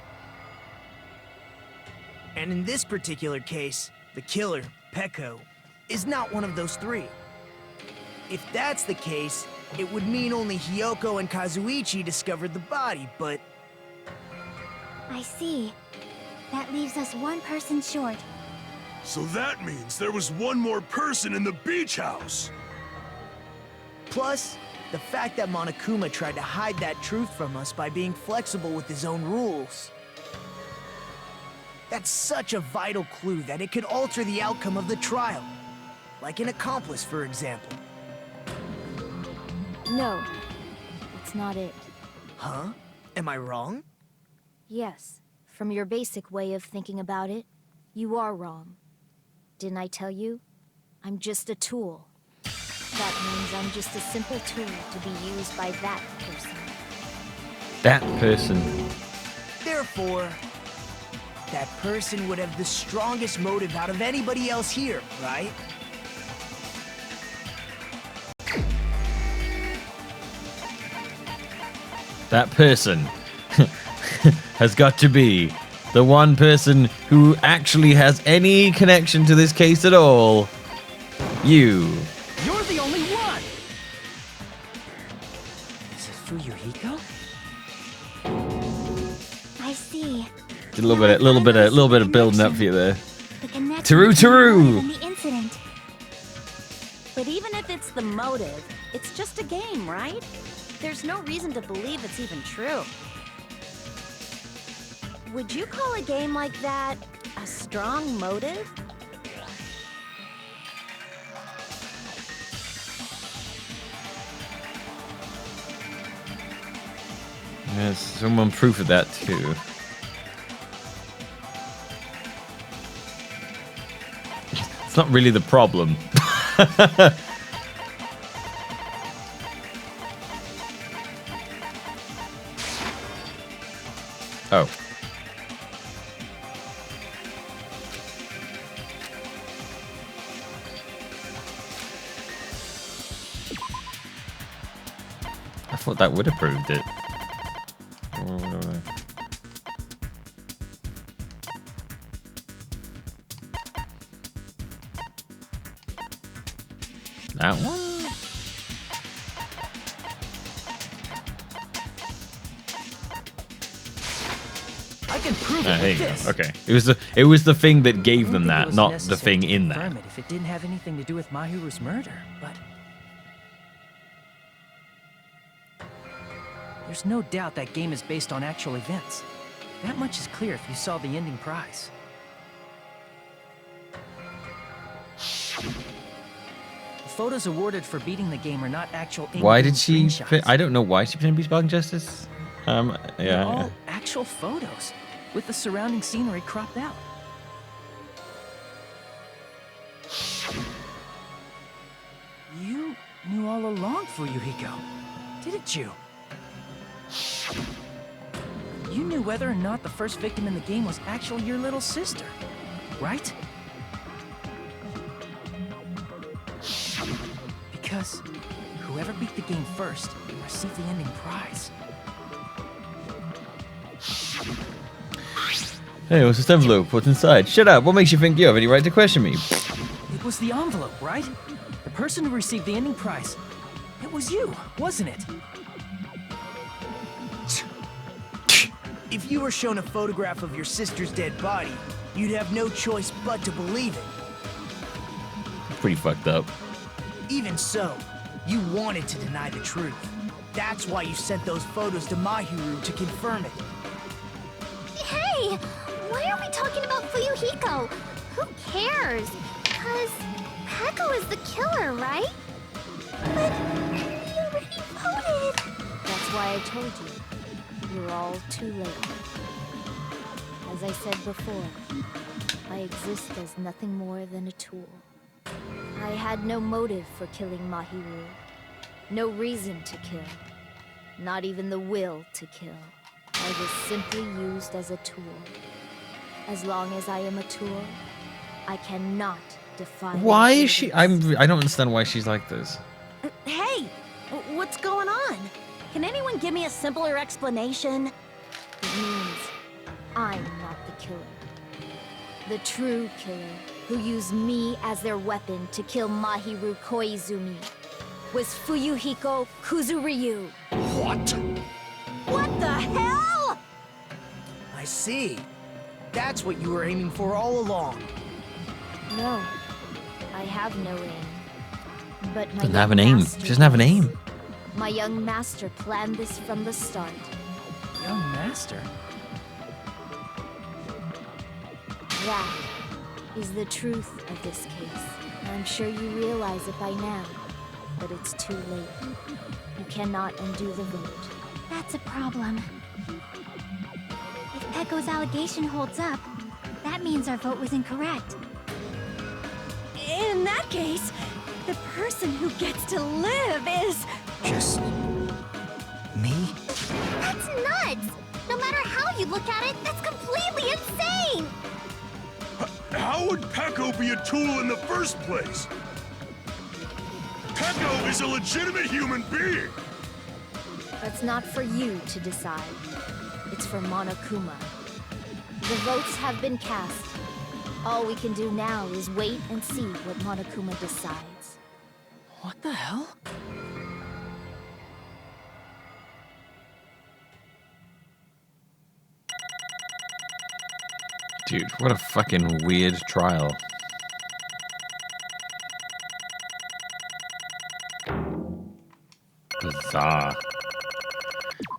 And in this particular case, the killer, Peko, is not one of those 3. If that's the case, it would mean only Hiyoko and Kazuichi discovered the body, but... I see. That leaves us one person short. So that means there was one more person in the beach house. Plus, the fact that Monokuma tried to hide that truth from us by being flexible with his own rules. That's such a vital clue that it could alter the outcome of the trial. Like an accomplice, for example. No, it's not it. Huh? Am I wrong? Yes, from your basic way of thinking about it, you are wrong. Didn't I tell you? I'm just a tool. That means I'm just a simple tool to be used by that person. That person. Therefore, that person would have the strongest motive out of anybody else here, right? That person has got to be the one person who actually has any connection to this case at all. You. You're the only one! Is it Fuyuhiko? I see. Did a little bit of building up for you there. The connection Taru between Taru! the and the incident. But even if it's the motive, it's just a game, right? There's no reason to believe it's even true. Would you call a game like that a strong motive? Yes, someone proof of that too. It's not really the problem. Oh. I thought that would have proved it. Or whatever. That one? I can prove it There with you this. go. Okay. It was the thing that gave them I that, don't think it was not the necessary thing to in confirm that. it if it didn't have anything to do with Mahiru's murder, but there's no doubt that game is based on actual events. That much is clear if you saw the ending prize. The photos awarded for beating the game are not actual Why in-game did she? screenshots. I don't know why she pretended to be Sparking Justice. They're Yeah. all actual photos, with the surrounding scenery cropped out. knew all along, Fuyuhiko, didn't you? You knew whether or not the first victim in the game was actually your little sister, right? Because whoever beat the game first received the ending prize. Hey, what's this envelope? What's inside? Shut up. What makes you think you have any right to question me? It was the envelope, right? The person who received the ending prize. It was you, wasn't it? If you were shown a photograph of your sister's dead body, you'd have no choice but to believe it. Pretty fucked up. Even so, you wanted to deny the truth. That's why you sent those photos to Mahiru to confirm it. Hey! Why are we talking about Fuyuhiko? Who cares? Because Peko is the killer, right? But we already voted. That's why I told you. You're all too late. As I said before, I exist as nothing more than a tool. I had no motive for killing Mahiru. No reason to kill. Not even the will to kill. I was simply used as a tool. As long as I am a tool, I cannot define. Why is she? I don't understand why she's like this. Hey, what's going on? Can anyone give me a simpler explanation? It means I'm not the killer. The true killer, who used me as their weapon to kill Mahiru Koizumi, was Fuyuhiko Kuzuryu. What? What the hell? I see. That's what you were aiming for all along. No, I have no aim. But my Doesn't have an aim. She doesn't have an aim. My young master planned this from the start. Young master? That is the truth of this case. I'm sure you realize it by now, but it's too late. You cannot undo the vote. That's a problem. If Peko's allegation holds up, that means our vote was incorrect. In that case, the person who gets to live is... Just... me? That's nuts! No matter how you look at it, that's completely insane! How would Peko be a tool in the first place? Peko is a legitimate human being! That's not for you to decide. It's for Monokuma. The votes have been cast. All we can do now is wait and see what Monokuma decides. What the hell? Dude, what a fucking weird trial. Bizarre.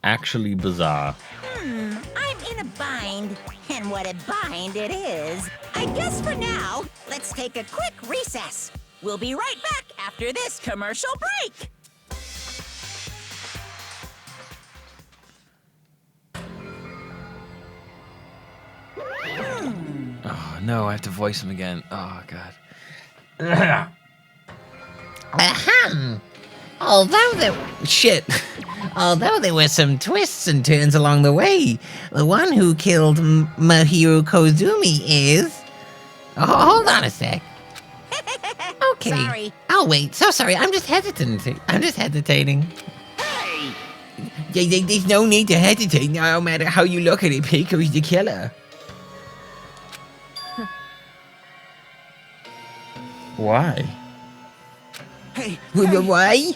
Actually bizarre. I'm in a bind. And what a bind it is. I guess for now, let's take a quick recess. We'll be right back after this commercial break. Oh no, I have to voice him again. Oh god. Ahem. Although there were some twists and turns along the way, the one who killed Mahiru Koizumi is... Oh, hold on a sec. Okay. Sorry. I'll wait. So sorry. I'm just hesitating. Hey! There's no need to hesitate. No matter how you look at it, Peko's the killer. Why? Hey, Why?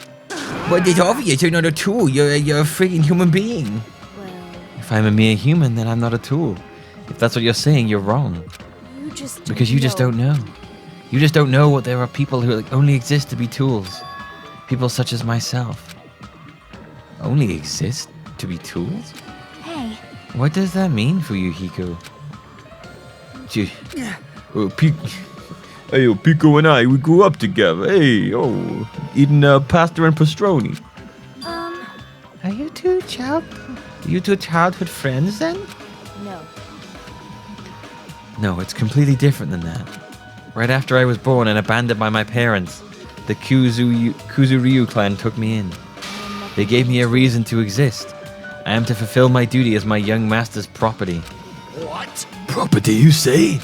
Well, it's obvious you're not a tool. You're a freaking human being. Well, If I'm a mere human, then I'm not a tool. If that's what you're saying, you're wrong. you just Because you just don't know. You just don't know what there are people who only exist to be tools. People such as myself. Only exist to be tools? Hey, What does that mean for you, Hiko? Hey, Peko and I, we grew up together. Hey, eating pasta and pastroni. Are you two childhood friends then? No. No, it's completely different than that. Right after I was born and abandoned by my parents, the Kuzuryu clan took me in. They gave me a reason to exist. I am to fulfill my duty as my young master's property. What? Property, you say?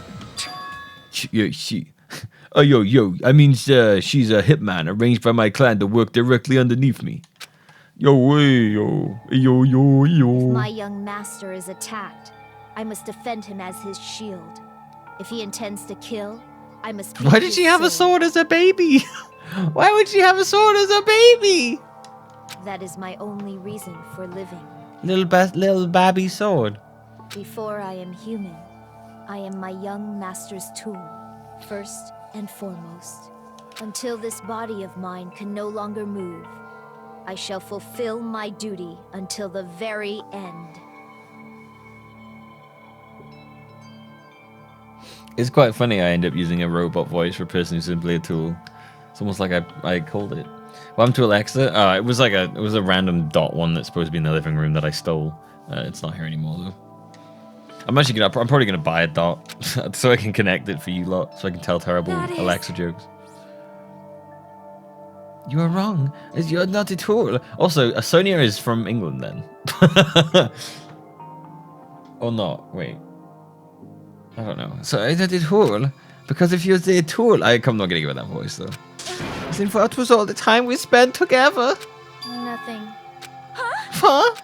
I mean, she's a hitman arranged by my clan to work directly underneath me. If my young master is attacked, I must defend him as his shield. If he intends to kill, I must. Why did she have a sword as a baby? Why would she have a sword as a baby? That is my only reason for living. Little baby sword. Before I am human, I am my young master's tool, first and foremost. Until this body of mine can no longer move, I shall fulfill my duty until the very end. It's quite funny I end up using a robot voice for a person who's simply a tool. It's almost like I called it. Welcome to Alexa. It was a random dot one that's supposed to be in the living room that I stole. It's not here anymore though. I'm probably gonna buy a dot so I can connect it for you lot, so I can tell terrible Alexa jokes. You are wrong. You're not at all. Also, Sonia is from England then. Or not? Wait. I don't know. So I not at all. Because if you're the tool, I'm not gonna give it that voice though. Then what was all the time we spent together? Nothing. Huh?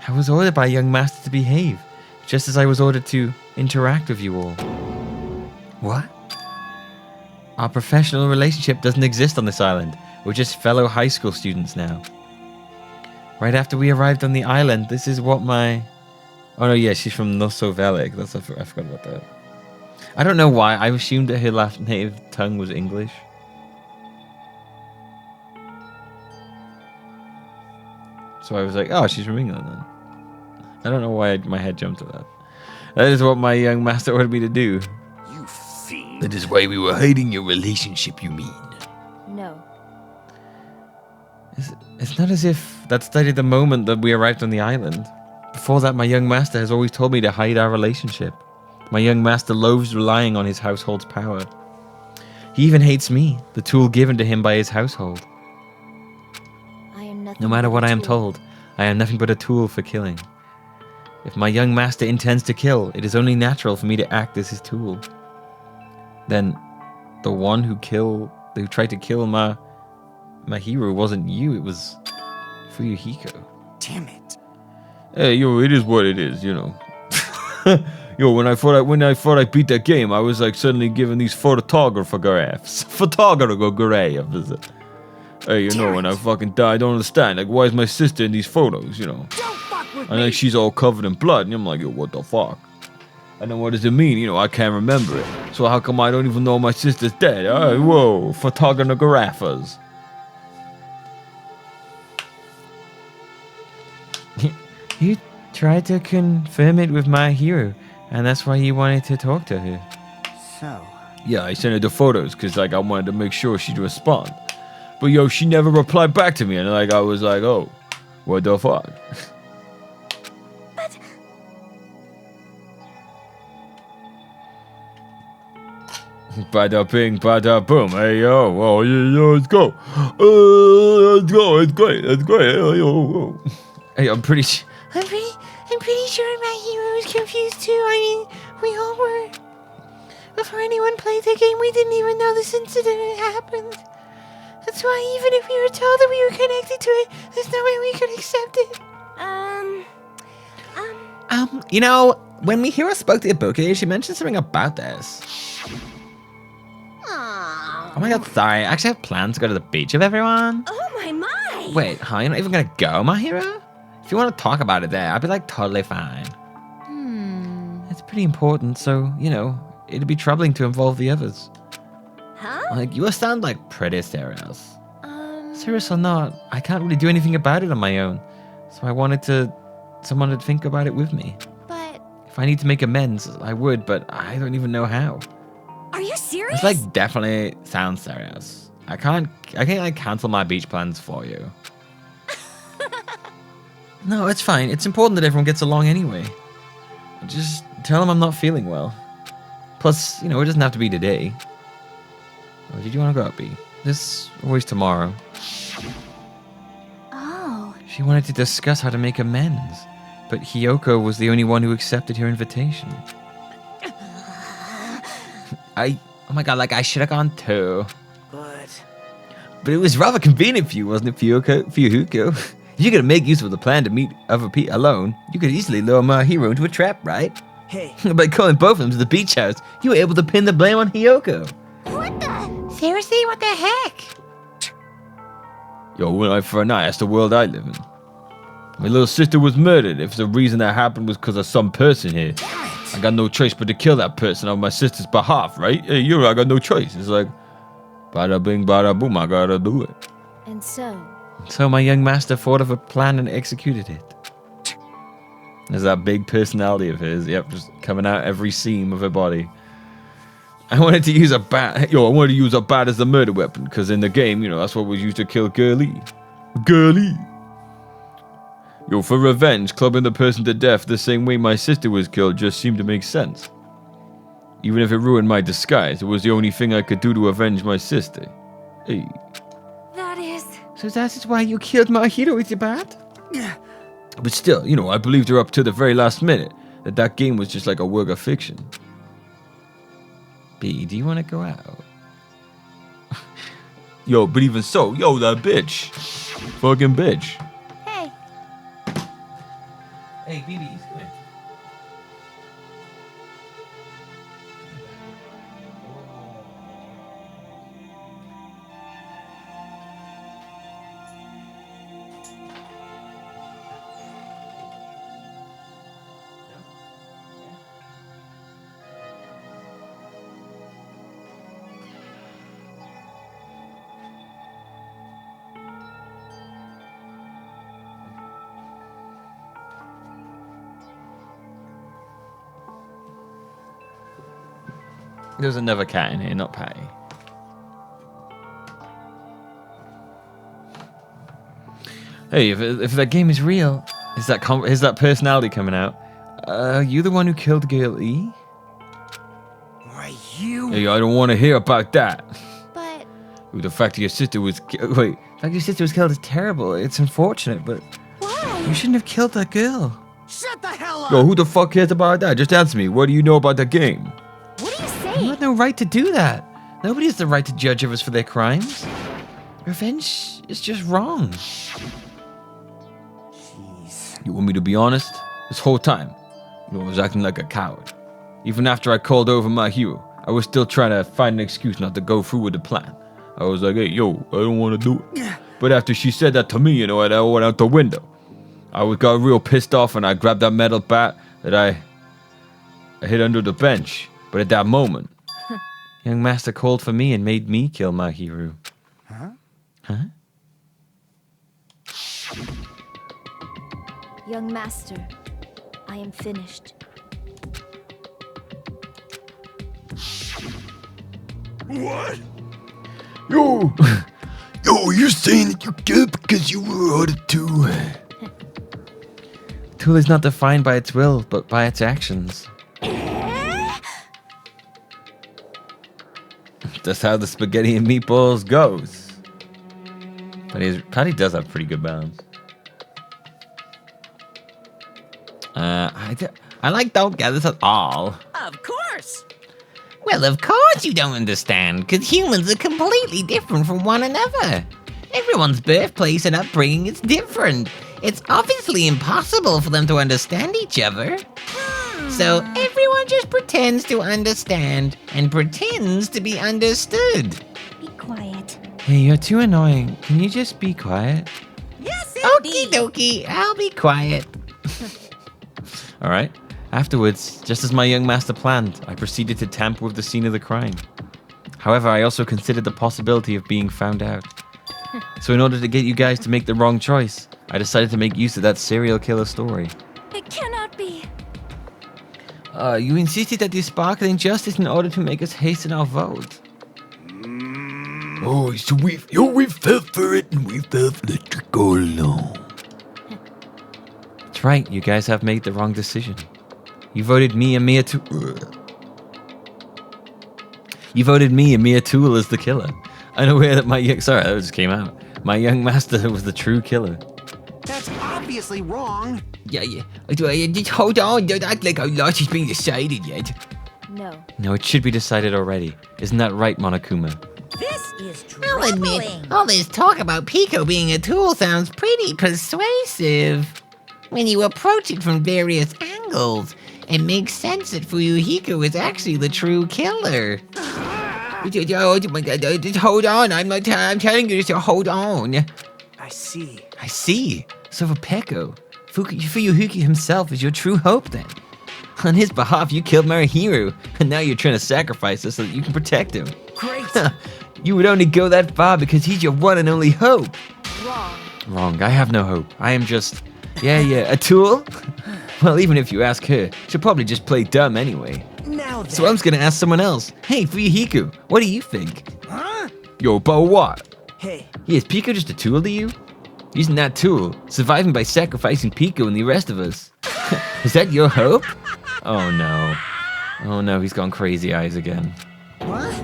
I was ordered by a young master to behave, just as I was ordered to interact with you all. What? Our professional relationship doesn't exist on this island. We're just fellow high school students now. Right after we arrived on the island, this is what my... Oh no, yeah, she's from Nosovelik. I forgot about that. I don't know why. I assumed that her last native tongue was English. So I was like, oh, she's from England then. I don't know why my head jumped to that. That is what my young master ordered me to do. You fiend. That is why we were hiding your relationship, you mean? No. It's not as if that started the moment that we arrived on the island. Before that, my young master has always told me to hide our relationship. My young master loathes relying on his household's power. He even hates me, the tool given to him by his household. No matter what I am told, I am nothing but a tool for killing. If my young master intends to kill, it is only natural for me to act as his tool. Then, the one who tried to kill my hero wasn't you, it was Fuyuhiko. Damn it. Hey, it is what it is, when I thought I beat that game, I was like suddenly given these photographs. Hey, when I fucking die, I don't understand. Like, why is my sister in these photos, Don't fuck with And like, she's all covered in blood, and I'm like, yo, what the fuck? And then what does it mean? I can't remember it. So how come I don't even know my sister's dead? Whoa, photographers. You tried to confirm it with my hero, and that's why you wanted to talk to her. So? Yeah, I sent her the photos, because I wanted to make sure she'd respond. But she never replied back to me, and I was like, oh, what the fuck? But... Bada bing, bada boom, hey yo, oh yeah, let's go. It's great. Hey, I'm pretty sure my hero was confused too. I mean, we all were. Before anyone played the game, we didn't even know this incident had happened. That's why even if we were told that we were connected to it, there's no way we could accept it. When Mihiro spoke to Ibuki, she mentioned something about this. Oh my god, sorry. I actually have plans to go to the beach with everyone. Oh my! Wait, huh? You're not even gonna go, Mahiro? If you want to talk about it there, I'd be like totally fine. It's pretty important, so, it'd be troubling to involve the others. Huh? Like, you sound like pretty serious. Serious or not, I can't really do anything about it on my own. So I wanted someone to think about it with me. But... If I need to make amends, I would, but I don't even know how. Are you serious? It's like definitely sounds serious. I can't like cancel my beach plans for you. No, it's fine. It's important that everyone gets along anyway. Just tell them I'm not feeling well. Plus, it doesn't have to be today. Or did you want to go out, B? There's always tomorrow. Oh. She wanted to discuss how to make amends, but Hiyoko was the only one who accepted her invitation. Oh my god, like I should have gone too. But it was rather convenient for you, wasn't it, Fuyuhiko? If you could make use of the plan to meet other people alone, you could easily lure my hero into a trap, right? Hey. By calling both of them to the beach house, you were able to pin the blame on Hiyoko. What the? Seriously, what the heck? Yo, when I for a night, that's the world I live in. My little sister was murdered. If the reason that happened was because of some person here, I got no choice but to kill that person on my sister's behalf, right? Hey, I got no choice. It's like, bada bing, bada boom, I gotta do it. And so? So my young master thought of a plan and executed it. There's that big personality of his, yep, just coming out every seam of her body. I wanted to use a bat. I wanted to use a bat as the murder weapon, because in the game, that's what was used to kill Girly. For revenge, clubbing the person to death the same way my sister was killed just seemed to make sense. Even if it ruined my disguise, it was the only thing I could do to avenge my sister. Hey. That is... So that is why you killed my hero with your bat? Yeah. But still, I believed her up to the very last minute that game was just like a work of fiction. B, do you want to go out? But even so, that bitch. Fucking bitch. Hey. Hey, BB, come here. There's another cat in here, not Patty. Hey, if that game is real, is that personality coming out? Are you the one who killed Girl E? Right, you? Hey, I don't want to hear about that. But... The fact that your sister was killed is terrible. It's unfortunate, but... Why? You shouldn't have killed that girl. Shut the hell up! Who the fuck cares about that? Just answer me. What do you know about the game? What are you saying? You had no right to do that. Nobody has the right to judge others for their crimes. Revenge is just wrong. Jeez. You want me to be honest? This whole time, I was acting like a coward. Even after I called over my hero, I was still trying to find an excuse not to go through with the plan. I was like, hey, I don't want to do it. But after she said that to me, I went out the window. I got real pissed off and I grabbed that metal bat that I hid under the bench. But at that moment, young master called for me and made me kill my hero. Huh? Young master, I am finished. What? Yo, you're saying that you killed because you were ordered to? A tool is not defined by its will, but by its actions. That's how the spaghetti and meatballs goes. Patty does have pretty good balance. I don't get this at all. Of course. Well, of course you don't understand, because humans are completely different from one another. Everyone's birthplace and upbringing is different. It's obviously impossible for them to understand each other. So everyone just pretends to understand and pretends to be understood. Be quiet. Hey, you're too annoying. Can you just be quiet? Yes, Okie indeed. dokie, I'll be quiet. All right. Afterwards, just as my young master planned, I proceeded to tamper with the scene of the crime. However, I also considered the possibility of being found out. So in order to get you guys to make the wrong choice, I decided to make use of that serial killer story. It cannot be. You insisted that you sparkling justice in order to make us hasten our vote. Oh, so we fell for it and we fell for let you go alone. That's right, you guys have made the wrong decision. You voted me and Mia Tool as the killer. Unaware that my young... Sorry, that just came out. My young master was the true killer. That's obviously wrong. Yeah. Just hold on, don't act like our loss has been decided yet. No. No, it should be decided already. Isn't that right, Monokuma? This is I'll troubling. admit, all this talk about Peko being a tool sounds pretty persuasive. When you approach it from various angles, it makes sense that Fuyuhiko is actually the true killer. Just hold on, I'm telling you just to hold on. I see. I see. So for Peko, Fuyuhiko himself is your true hope then. On his behalf, you killed Marihiru, and now you're trying to sacrifice us so that you can protect him. Great. You would only go that far because he's your one and only hope. Wrong. Wrong, I have no hope. I am just, a tool? Well, even if you ask her, she'll probably just play dumb anyway. Now then. So I'm just gonna ask someone else. Hey, Fuyuhiko, what do you think? Huh? Yo, but what? Hey. Yeah, is Peko just a tool to you? Using that tool, surviving by sacrificing Peko and the rest of us. Is that your hope? Oh no. Oh no, he's gone crazy eyes again. What?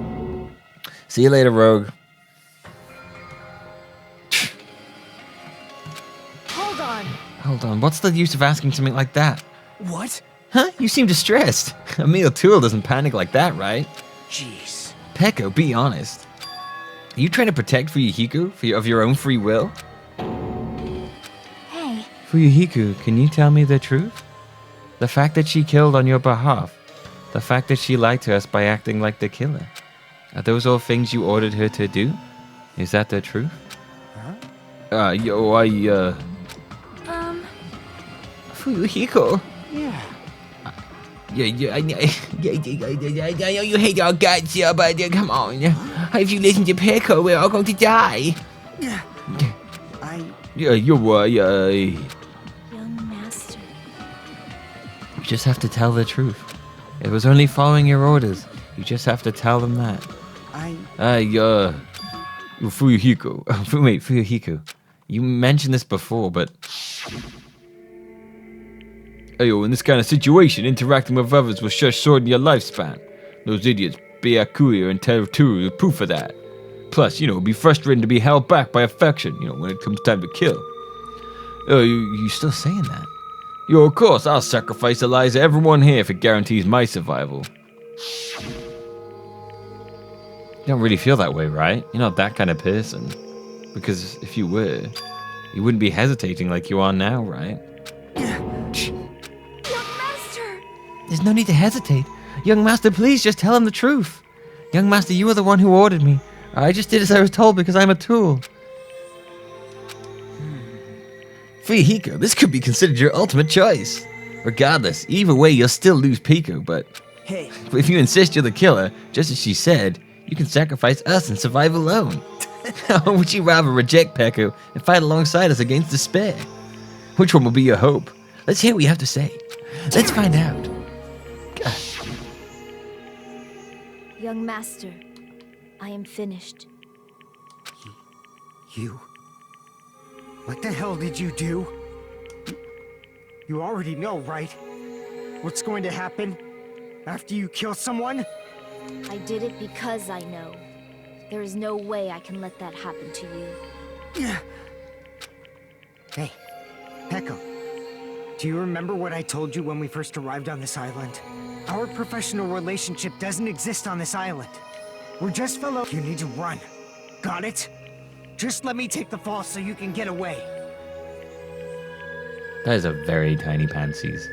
See you later, Rogue. Hold on, what's the use of asking something like that? What? Huh? You seem distressed. A mere tool doesn't panic like that, right? Jeez. Peko, be honest. Are you trying to protect Fuyuhiko of your own free will? Hey, Fuyuhiko, can you tell me the truth? The fact that she killed on your behalf. The fact that she lied to us by acting like the killer. Are those all things you ordered her to do? Is that the truth? Huh? Fuyuhiko. Yeah. I know you hate our guts here, but come on. If you listen to Peko, we're all going to die. Young master. You just have to tell the truth. It was only following your orders. You just have to tell them that. Fuyuhiko. Wait, Fuyuhiko. You mentioned this before, but... in this kind of situation, interacting with others will just shorten your lifespan. Those idiots, Byakuya and Terutoru, are proof of that. Plus, it'd be frustrating to be held back by affection, when it comes time to kill. You still saying that? Of course, I'll sacrifice the lives of everyone here if it guarantees my survival. You don't really feel that way, right? You're not that kind of person. Because if you were, you wouldn't be hesitating like you are now, right? There's no need to hesitate. Young master, please just tell him the truth. Young master, you were the one who ordered me. I just did as I was told because I'm a tool. Fuyuhiko, this could be considered your ultimate choice. Regardless, either way, you'll still lose Peko, but... Hey. If you insist you're the killer, just as she said, you can sacrifice us and survive alone. Or would you rather reject Peko and fight alongside us against despair? Which one will be your hope? Let's hear what you have to say. Let's find out. Young master, I am finished. You? What the hell did you do? You already know, right? What's going to happen after you kill someone? I did it because I know. There is no way I can let that happen to you. Hey, Peko. Do you remember what I told you when we first arrived on this island? Our professional relationship doesn't exist on this island. We're just fellow. You need to run. Got it? Just let me take the fall so you can get away. That is a very tiny pansies.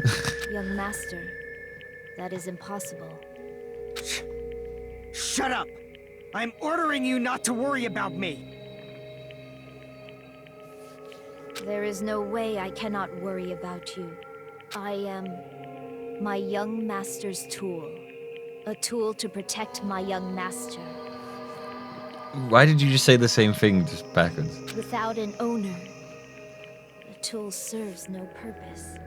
Young master, that is impossible. Shut up! I'm ordering you not to worry about me. There is no way I cannot worry about you. I am my young master's tool. A tool to protect my young master. Why did you just say the same thing just backwards? Without an owner, the tool serves no purpose.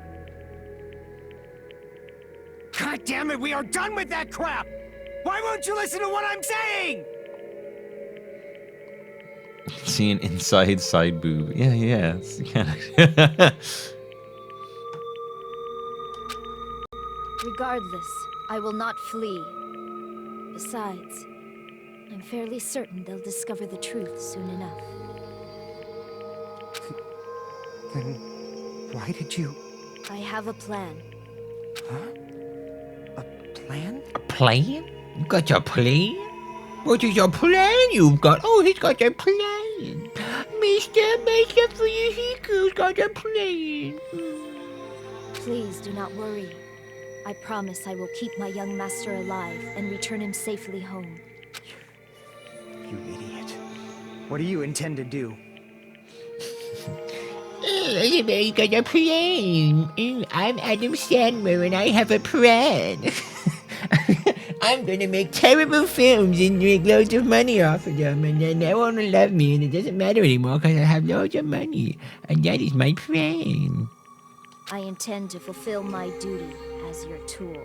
God damn it, we are done with that crap! Why won't you listen to what I'm saying? See an inside side boob. Yeah. Regardless, I will not flee. Besides, I'm fairly certain they'll discover the truth soon enough. Then why did you... I have a plan. Huh? A plan? A plan? You got your plan? What is your plan you've got? Oh, he's got a plan. Mr. Fuyuhiko's got a plan. Please do not worry. I promise I will keep my young master alive and return him safely home. You idiot. What do you intend to do? You got a plan. I'm Adam Sandler and I have a plan. I'm gonna make terrible films and make loads of money off of them, and then no one will love me, and it doesn't matter anymore because I have loads of money, and that is my plan. I intend to fulfill my duty as your tool.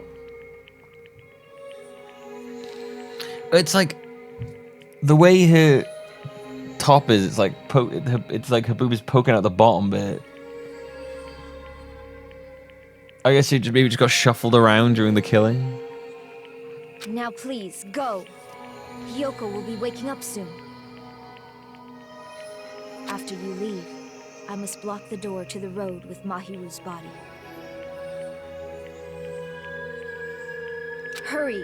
It's like the way her top is. It's like her boob is poking out the bottom bit. I guess it maybe just got shuffled around during the killing. Now please, go. Hiyoko will be waking up soon. After you leave, I must block the door to the road with Mahiru's body. Hurry!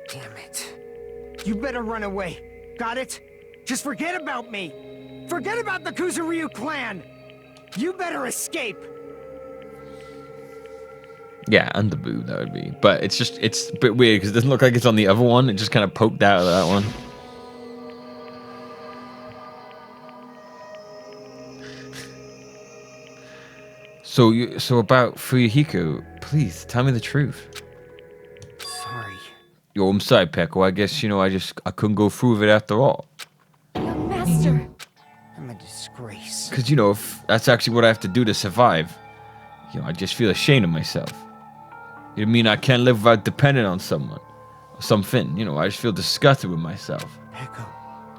Damn it. You better run away. Got it? Just forget about me. Forget about the Kuzuryu clan. You better escape. Yeah, and the boob, that would be. But it's a bit weird because it doesn't look like it's on the other one. It just kind of poked out of that one. So about Fuyuhiko, please tell me the truth. Sorry. Yo, I'm sorry, Peko. I guess, I couldn't go through with it after all. Young master! I'm a disgrace. Because, if that's actually what I have to do to survive. I just feel ashamed of myself. You mean I can't live without depending on someone or something? I just feel disgusted with myself. Peko.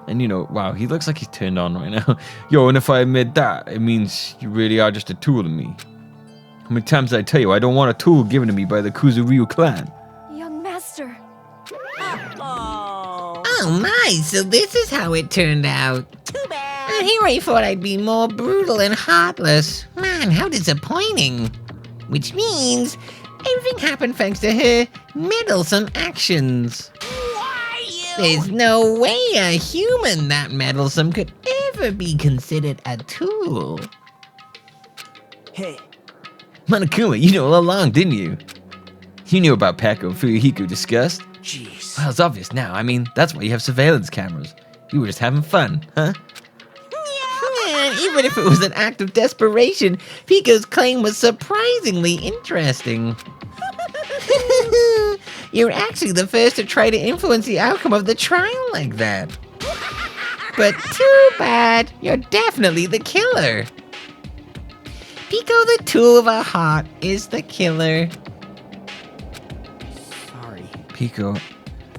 And wow, he looks like he's turned on right now. Yo, and if I admit that, it means you really are just a tool to me. How many times did I tell you I don't want a tool given to me by the Kuzuryu clan? Young master! Oh my, so this is how it turned out. Too bad. Here I thought I'd be more brutal and heartless. Man, how disappointing. Which means everything happened thanks to her meddlesome actions. Why you? There's no way a human that meddlesome could ever be considered a tool. Hey. Monokuma, you knew all along, didn't you? You knew about Peko and Fuyuhiko discussed. Jeez. Well, it's obvious now. I mean, that's why you have surveillance cameras. You were just having fun, huh? Man, even if it was an act of desperation, Piko's claim was surprisingly interesting. You're actually the first to try to influence the outcome of the trial like that. But too bad, you're definitely the killer. Peko, the tool of our heart, is the killer. Sorry. Peko.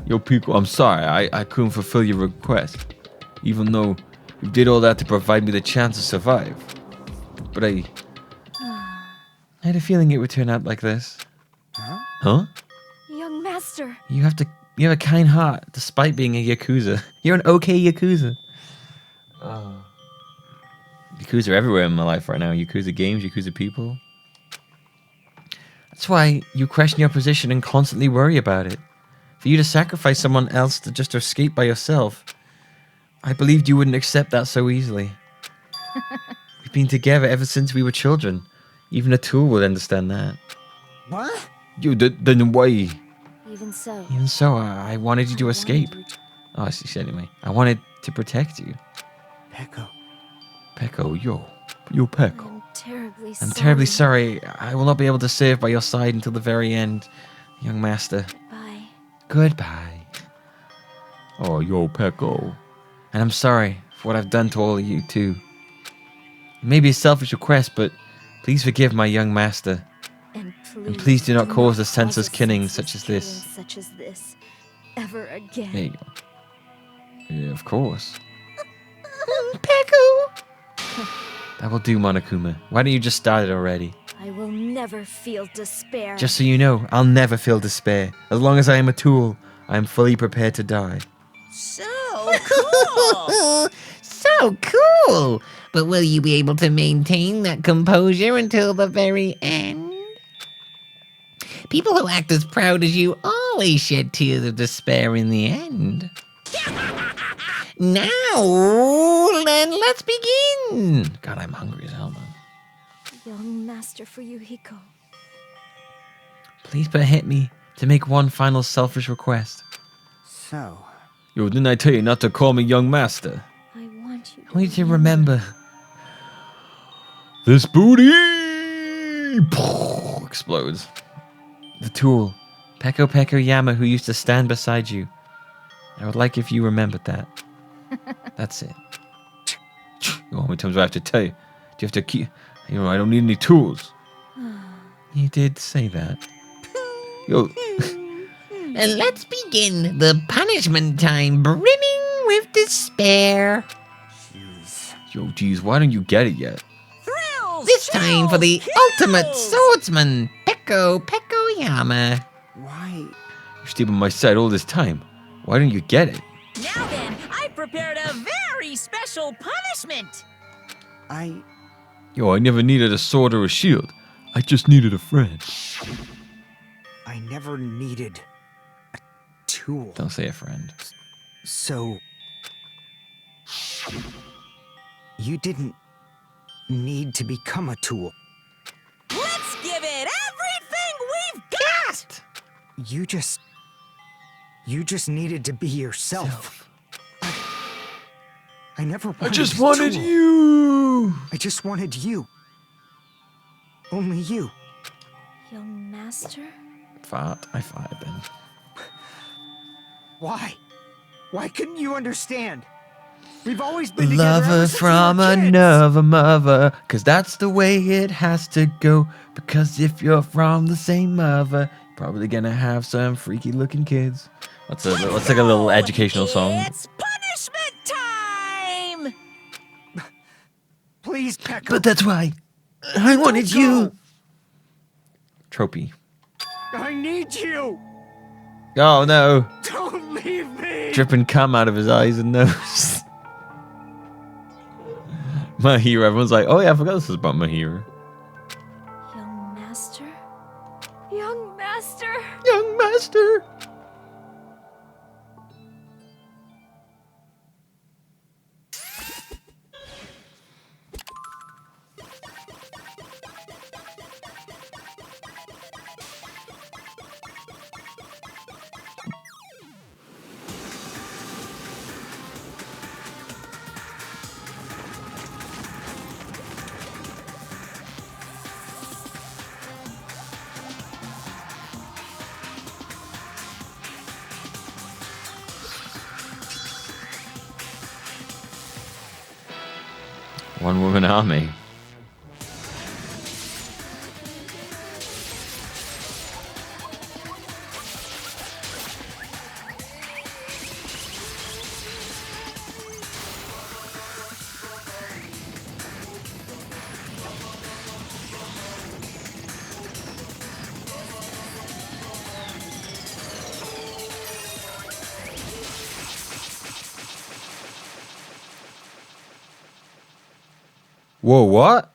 Yo, Peko, I'm sorry. I couldn't fulfill your request. Even though you did all that to provide me the chance to survive. But I had a feeling it would turn out like this. Huh? Young master! You have a kind heart, despite being a Yakuza. You're an okay Yakuza. Yakuza are everywhere in my life right now. Yakuza games, Yakuza people. That's why you question your position and constantly worry about it. For you to sacrifice someone else to just escape by yourself. I believed you wouldn't accept that so easily. We've been together ever since we were children. Even a tool would understand that. What? Then why? Even so, I wanted you to escape. Oh, she said anyway. I wanted to protect you. Peko. Peko, yo Peko. I'm terribly I'm terribly sorry. I will not be able to serve by your side until the very end, young master. Bye. Goodbye. Oh, yo, Peko. And I'm sorry for what I've done to all of you, too. It may be a selfish request, but please forgive my young master. And please do not cause a senseless killing such as this. Ever again. There you go. Yeah, of course. Peko! That will do, Monokuma. Why don't you just start it already? I will never feel despair. Just so you know, I'll never feel despair. As long as I am a tool, I am fully prepared to die. So cool! So cool! But will you be able to maintain that composure until the very end? People who act as proud as you always shed tears of despair in the end. Now, then let's begin! God, I'm hungry as hell, man. Young Master Fuyuhiko. Please permit me to make one final selfish request. So, Yo, didn't I tell you not to call me young master? I want you I want you to remember. This booty explodes. The tool, Peko Yama, who used to stand beside you. I would like if you remembered that. That's it. How many times do I have to tell you? Do you have to keep... You know, I don't need any tools. You did say that. Yo, And let's begin the punishment time brimming with despair. yo, geez, why don't you get it yet? Thrills! This time for the chills, ultimate kills! swordsman, Peko Yama. why? You're stealing my set all this time. Why don't you get it? Now then, I prepared a very special punishment. Yo, I never needed a sword or a shield. I just needed a friend. I never needed a tool. Don't say a friend. So, you didn't need to become a tool. Let's give it everything we've got! You just needed to be yourself. I never wanted I just a wanted tool. you! I just wanted you. Only you. Young Master? Fart. I fired then. Why? Why couldn't you understand? We've always been together ever Lover since we from were kids. another mother, 'cause that's the way it has to go. Because if you're from the same mother, you're probably gonna have some freaky looking kids. Let's take a little educational song. It's punishment time! Please, Peko. But that's why I wanted Don't you. go. Trophy. I need you. Oh no. Don't leave me. Dripping cum out of his eyes and nose. My hero. Everyone's like, oh yeah, I forgot this was about my hero. Young Master? Young Master? Young master. One woman army. Whoa, what?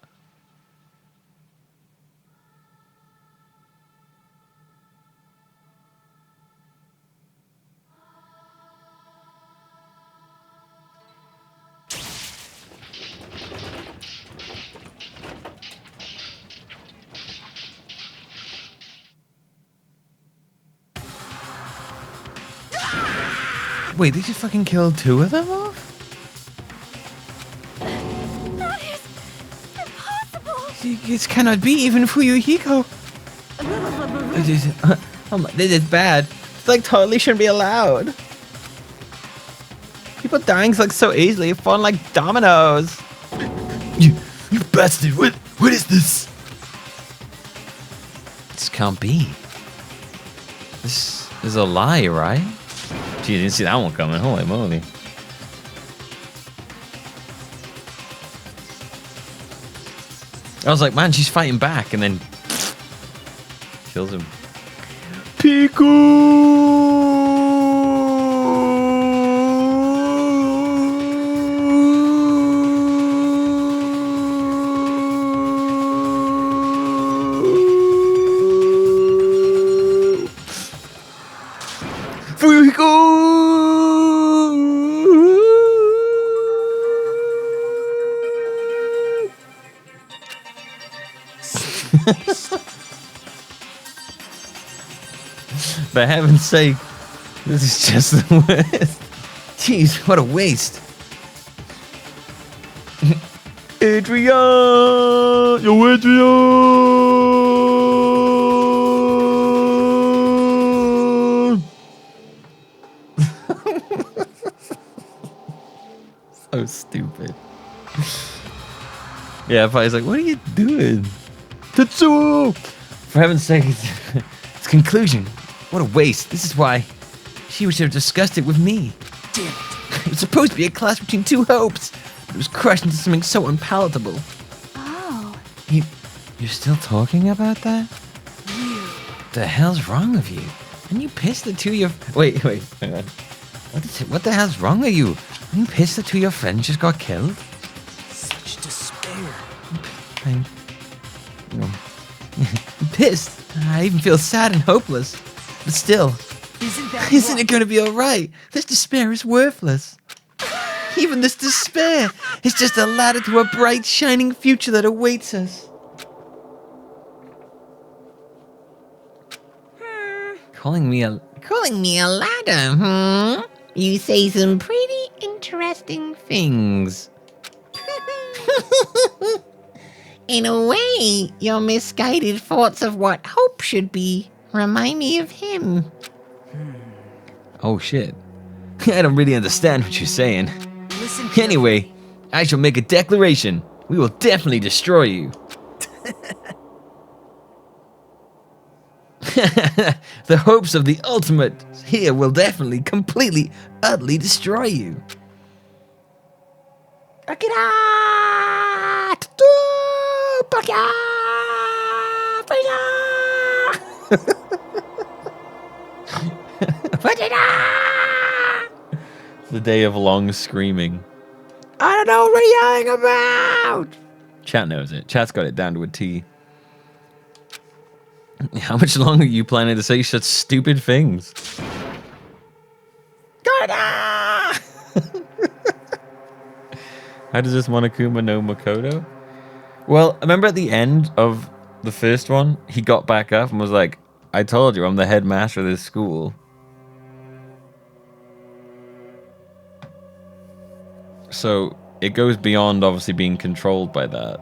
Wait, they just fucking killed two of them off? That is impossible! This cannot be, even Fuyuhiko. This is bad. It's like totally shouldn't be allowed. People dying like so easily, falling like dominoes. You bastard! What is this? This can't be. This is a lie, right? Gee, you didn't see that one coming. Holy moly. I was like, man, she's fighting back, and then kills him. For heaven's sake, this is just the worst. Jeez, what a waste. Adrian! Yo, Adrian! So stupid. Yeah, if I was like, what are you doing? Tetsuo! For heaven's sake, it's conclusion. What a waste. This is why she should have discussed it with me. Damn it. It was supposed to be a clash between two hopes. It was crushed into something so unpalatable. Oh. You're still talking about that? What the hell's wrong with you? And you pissed the two of your... Wait, hang on. What the hell's wrong with you? Are you pissed the two of your friends just got killed? Such despair. I'm pissed. I even feel sad and hopeless. But still, isn't it going to be alright? This despair is worthless. Even this despair is just a ladder to a bright, shining future that awaits us. Calling me a ladder, You say some pretty interesting things. In a way, your misguided thoughts of what hope should be remind me of him. Oh shit. I don't really understand what you're saying. Anyway, I shall make a declaration. We will definitely destroy you. The hopes of the ultimate here will definitely, completely, utterly destroy you. The day of long screaming. I don't know what you're yelling about. Chat knows it. Chat's got it down to a T. How much longer are you planning to say such stupid things? How does this Monokuma know Makoto? Well, remember at the end of the first one, he got back up and was like, I told you, I'm the headmaster of this school. So it goes beyond obviously being controlled by that.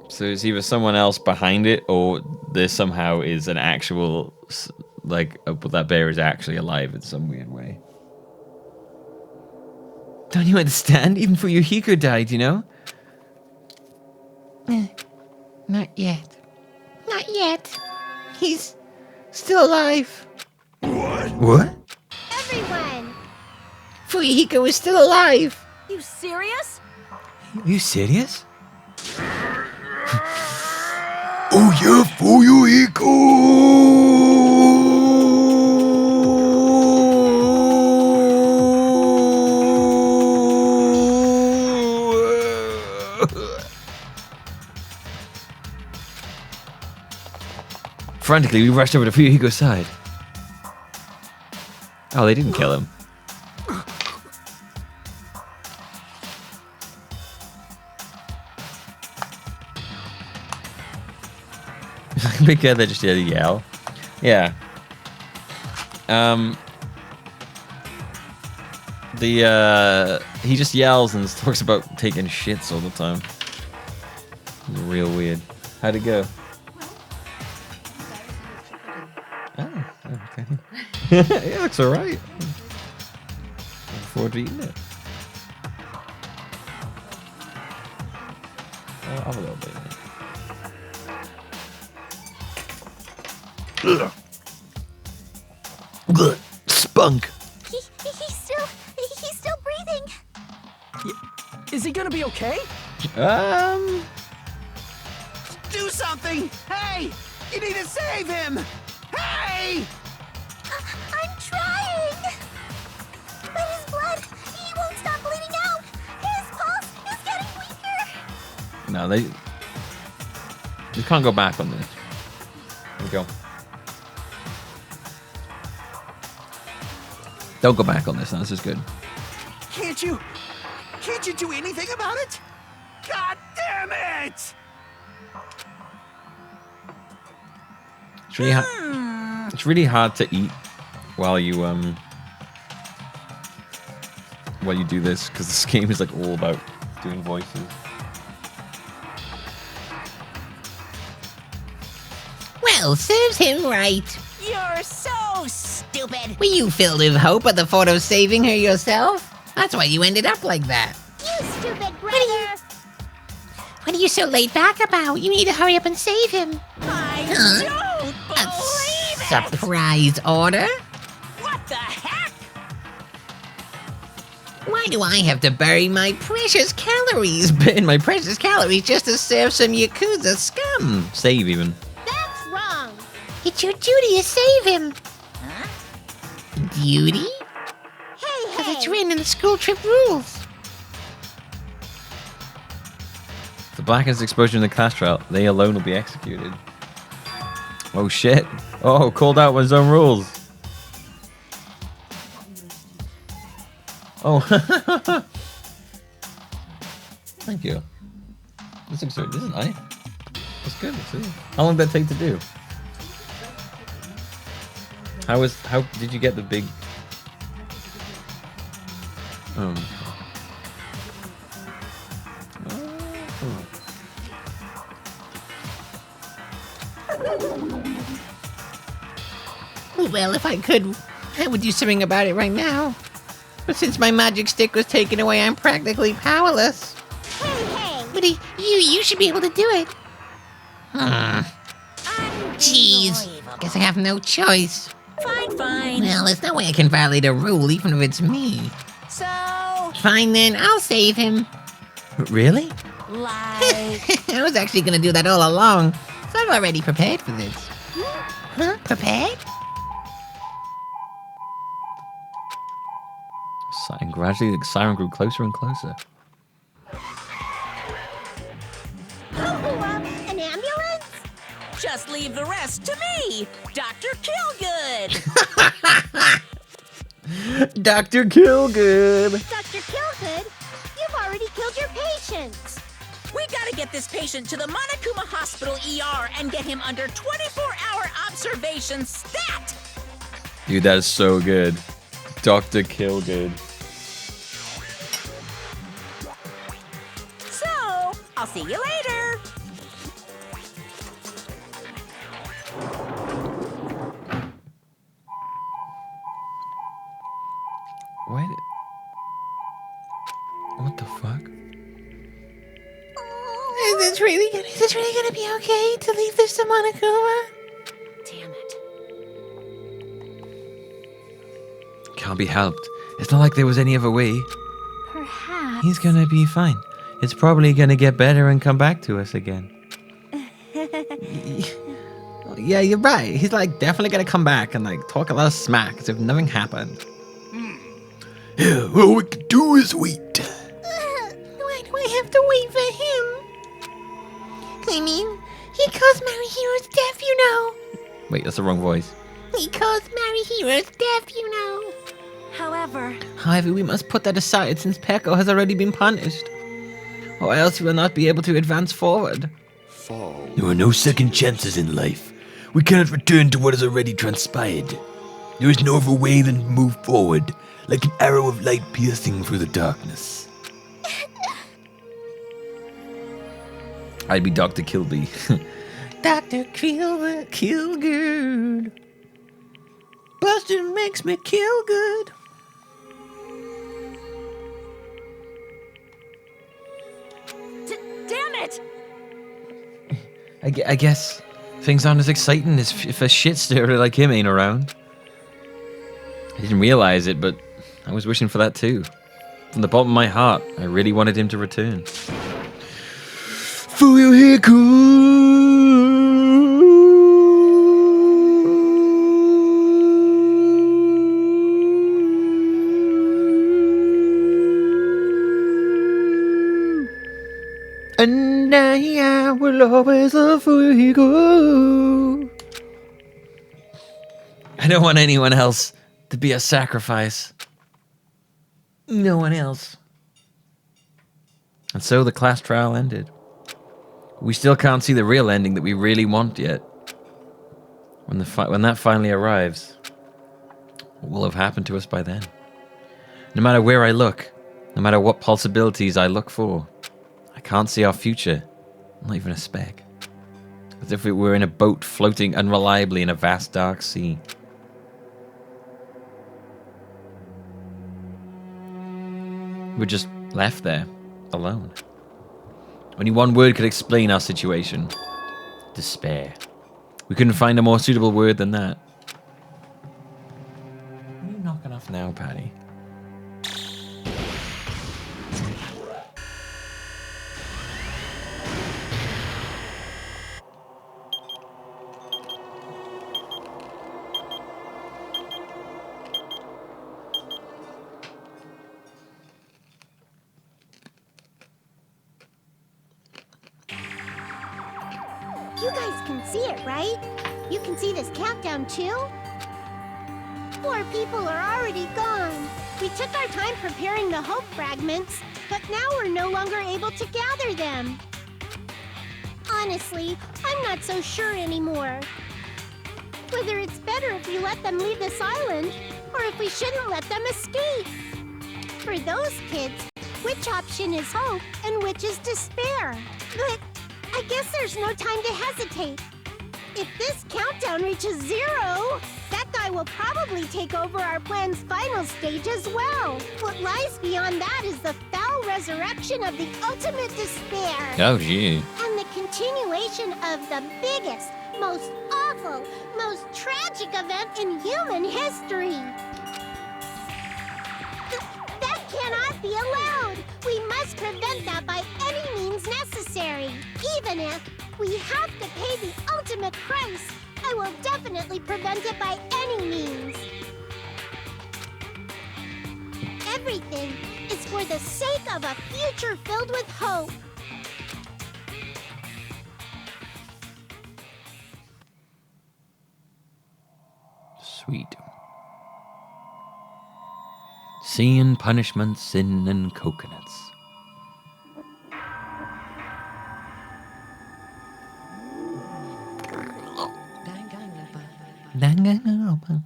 So it's either someone else behind it, or there somehow is an actual, like, that bear is actually alive in some weird way. Don't you understand? Even Fuyuhiko died, you know? Not yet. Not yet. He's still alive. What? Everyone! Fuyuhiko is still alive. You serious? Are you serious? Oh yeah, Fuyuhiko! Frantically, we rushed over to Fuyuhiko's side. Oh, they didn't kill him. Big guy that just did a yell. Yeah. He just yells and talks about taking shits all the time. It's real weird. How'd it go? Oh, okay. Yeah, looks alright. Looking forward to eating it. I'll have a little bit. Good. punk. He's still breathing. Is he gonna be okay? Do something! Hey! You need to save him! Hey! I'm trying. But his blood, he won't stop bleeding out. His pulse is getting weaker. No, you can't go back on this. There we go. Don't go back on this. No, this is good. Can't you do anything about it? God damn it! It's really hard to eat while you do this, because this game is like all about doing voices. Well, serves him right. You're so stupid. Were you filled with hope at the thought of saving her yourself? That's why you ended up like that. You stupid brother! What are you so laid back about? You need to hurry up and save him. I don't believe it. Surprise order? What the heck? Why do I have to bury my precious calories? Burn my precious calories just to serve some Yakuza scum. Save even. That's wrong. It's your duty to save him. Huh? Duty? Hey, Because it's hey! written in the school trip rules. The blackest exposure in the class trial, they alone will be executed. Oh shit. Oh, called out with his own rules. Oh. Thank you. This is nice. That's good. How long did that take to do? How did you get the big Well, if I could, I would do something about it right now. But since my magic stick was taken away, I'm practically powerless. Hey, hey! But you should be able to do it. Jeez, guess I have no choice. Fine. Well, there's no way I can violate a rule, even if it's me. So, Fine then, I'll save him. Really? like... I was actually gonna do that all along, so I've already prepared for this. Huh? Prepared? And gradually the siren grew closer and closer. An ambulance? Just leave the rest to me, Dr. Killgood. Dr. Killgood. Dr. Killgood, you've already killed your patients. We gotta get this patient to the Monokuma Hospital ER and get him under 24-hour observation stat. Dude, that is so good. Dr. Killgood. So, I'll see you later. What the fuck? Is this really gonna be okay to leave this to Monokuma? Damn it. Can't be helped. It's not like there was any other way. Perhaps. He's gonna be fine. It's probably gonna get better and come back to us again. Yeah, you're right. He's like definitely gonna come back and like talk a lot of smack as if nothing happened. Yeah, all we can do is wait. Why do I have to wait for him? I mean, he caused Marihiro's death, you know. Wait, that's the wrong voice. He caused Marihiro's death, you know. However, However, we must put that aside since Peko has already been punished. Or else he will not be able to advance forward. There are no second chances in life. We cannot return to what has already transpired. There is no other way than to move forward, like an arrow of light piercing through the darkness. I'd be Dr. Millbee. Dr. Killgood. Buster makes me kill good. Damn it! I guess things aren't as exciting as if a shit stirrer like him ain't around. didn't realize it, but I was wishing for that too. From the bottom of my heart, I really wanted him to return. Fuyuhiko! And I will always love Fuyuhiko. I don't want anyone else to be a sacrifice. No one else. And so the class trial ended. We still can't see the real ending that we really want yet. When that finally arrives, what will have happened to us by then? No matter where I look, no matter what possibilities I look for, I can't see our future, not even a speck. As if we were in a boat floating unreliably in a vast dark sea. We're just left there, alone. Only one word could explain our situation. Despair. We couldn't find a more suitable word than that. Are you knocking off now, Patty? You guys can see it, right? You can see this countdown too? Poor people are already gone. We took our time preparing the hope fragments, but now we're no longer able to gather them. Honestly, I'm not so sure anymore. Whether it's better if we let them leave this island, or if we shouldn't let them escape. For those kids, which option is hope and which is despair? But I guess there's no time to hesitate. If this countdown reaches 0, that guy will probably take over our plan's final stage as well. What lies beyond that is the foul resurrection of the ultimate despair. Oh, gee. And the continuation of the biggest, most awful, most tragic event in human history. That cannot be allowed. We must prevent that by any means necessary. Even if we have to pay the ultimate price, I will definitely prevent it by any means. Everything is for the sake of a future filled with hope. Sweet. Seeing punishment, sin, and coconuts. Danganronpa.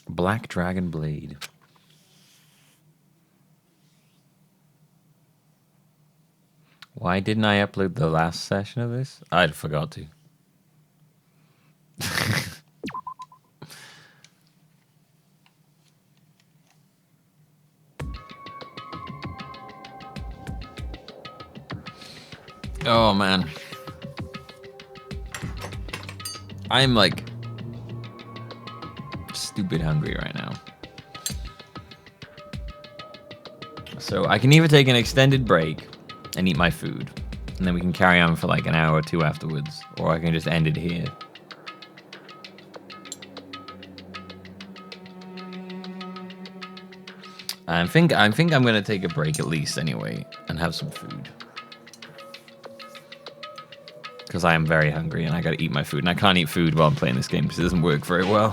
Black Dragon Blade. Why didn't I upload the last session of this? I forgot to. Oh man. I'm like stupid hungry right now. So I can either take an extended break and eat my food, and then we can carry on for like an hour or two afterwards, or I can just end it here. I think I'm gonna take a break at least anyway and have some food. Because I am very hungry and I gotta eat my food, and I can't eat food while I'm playing this game because it doesn't work very well.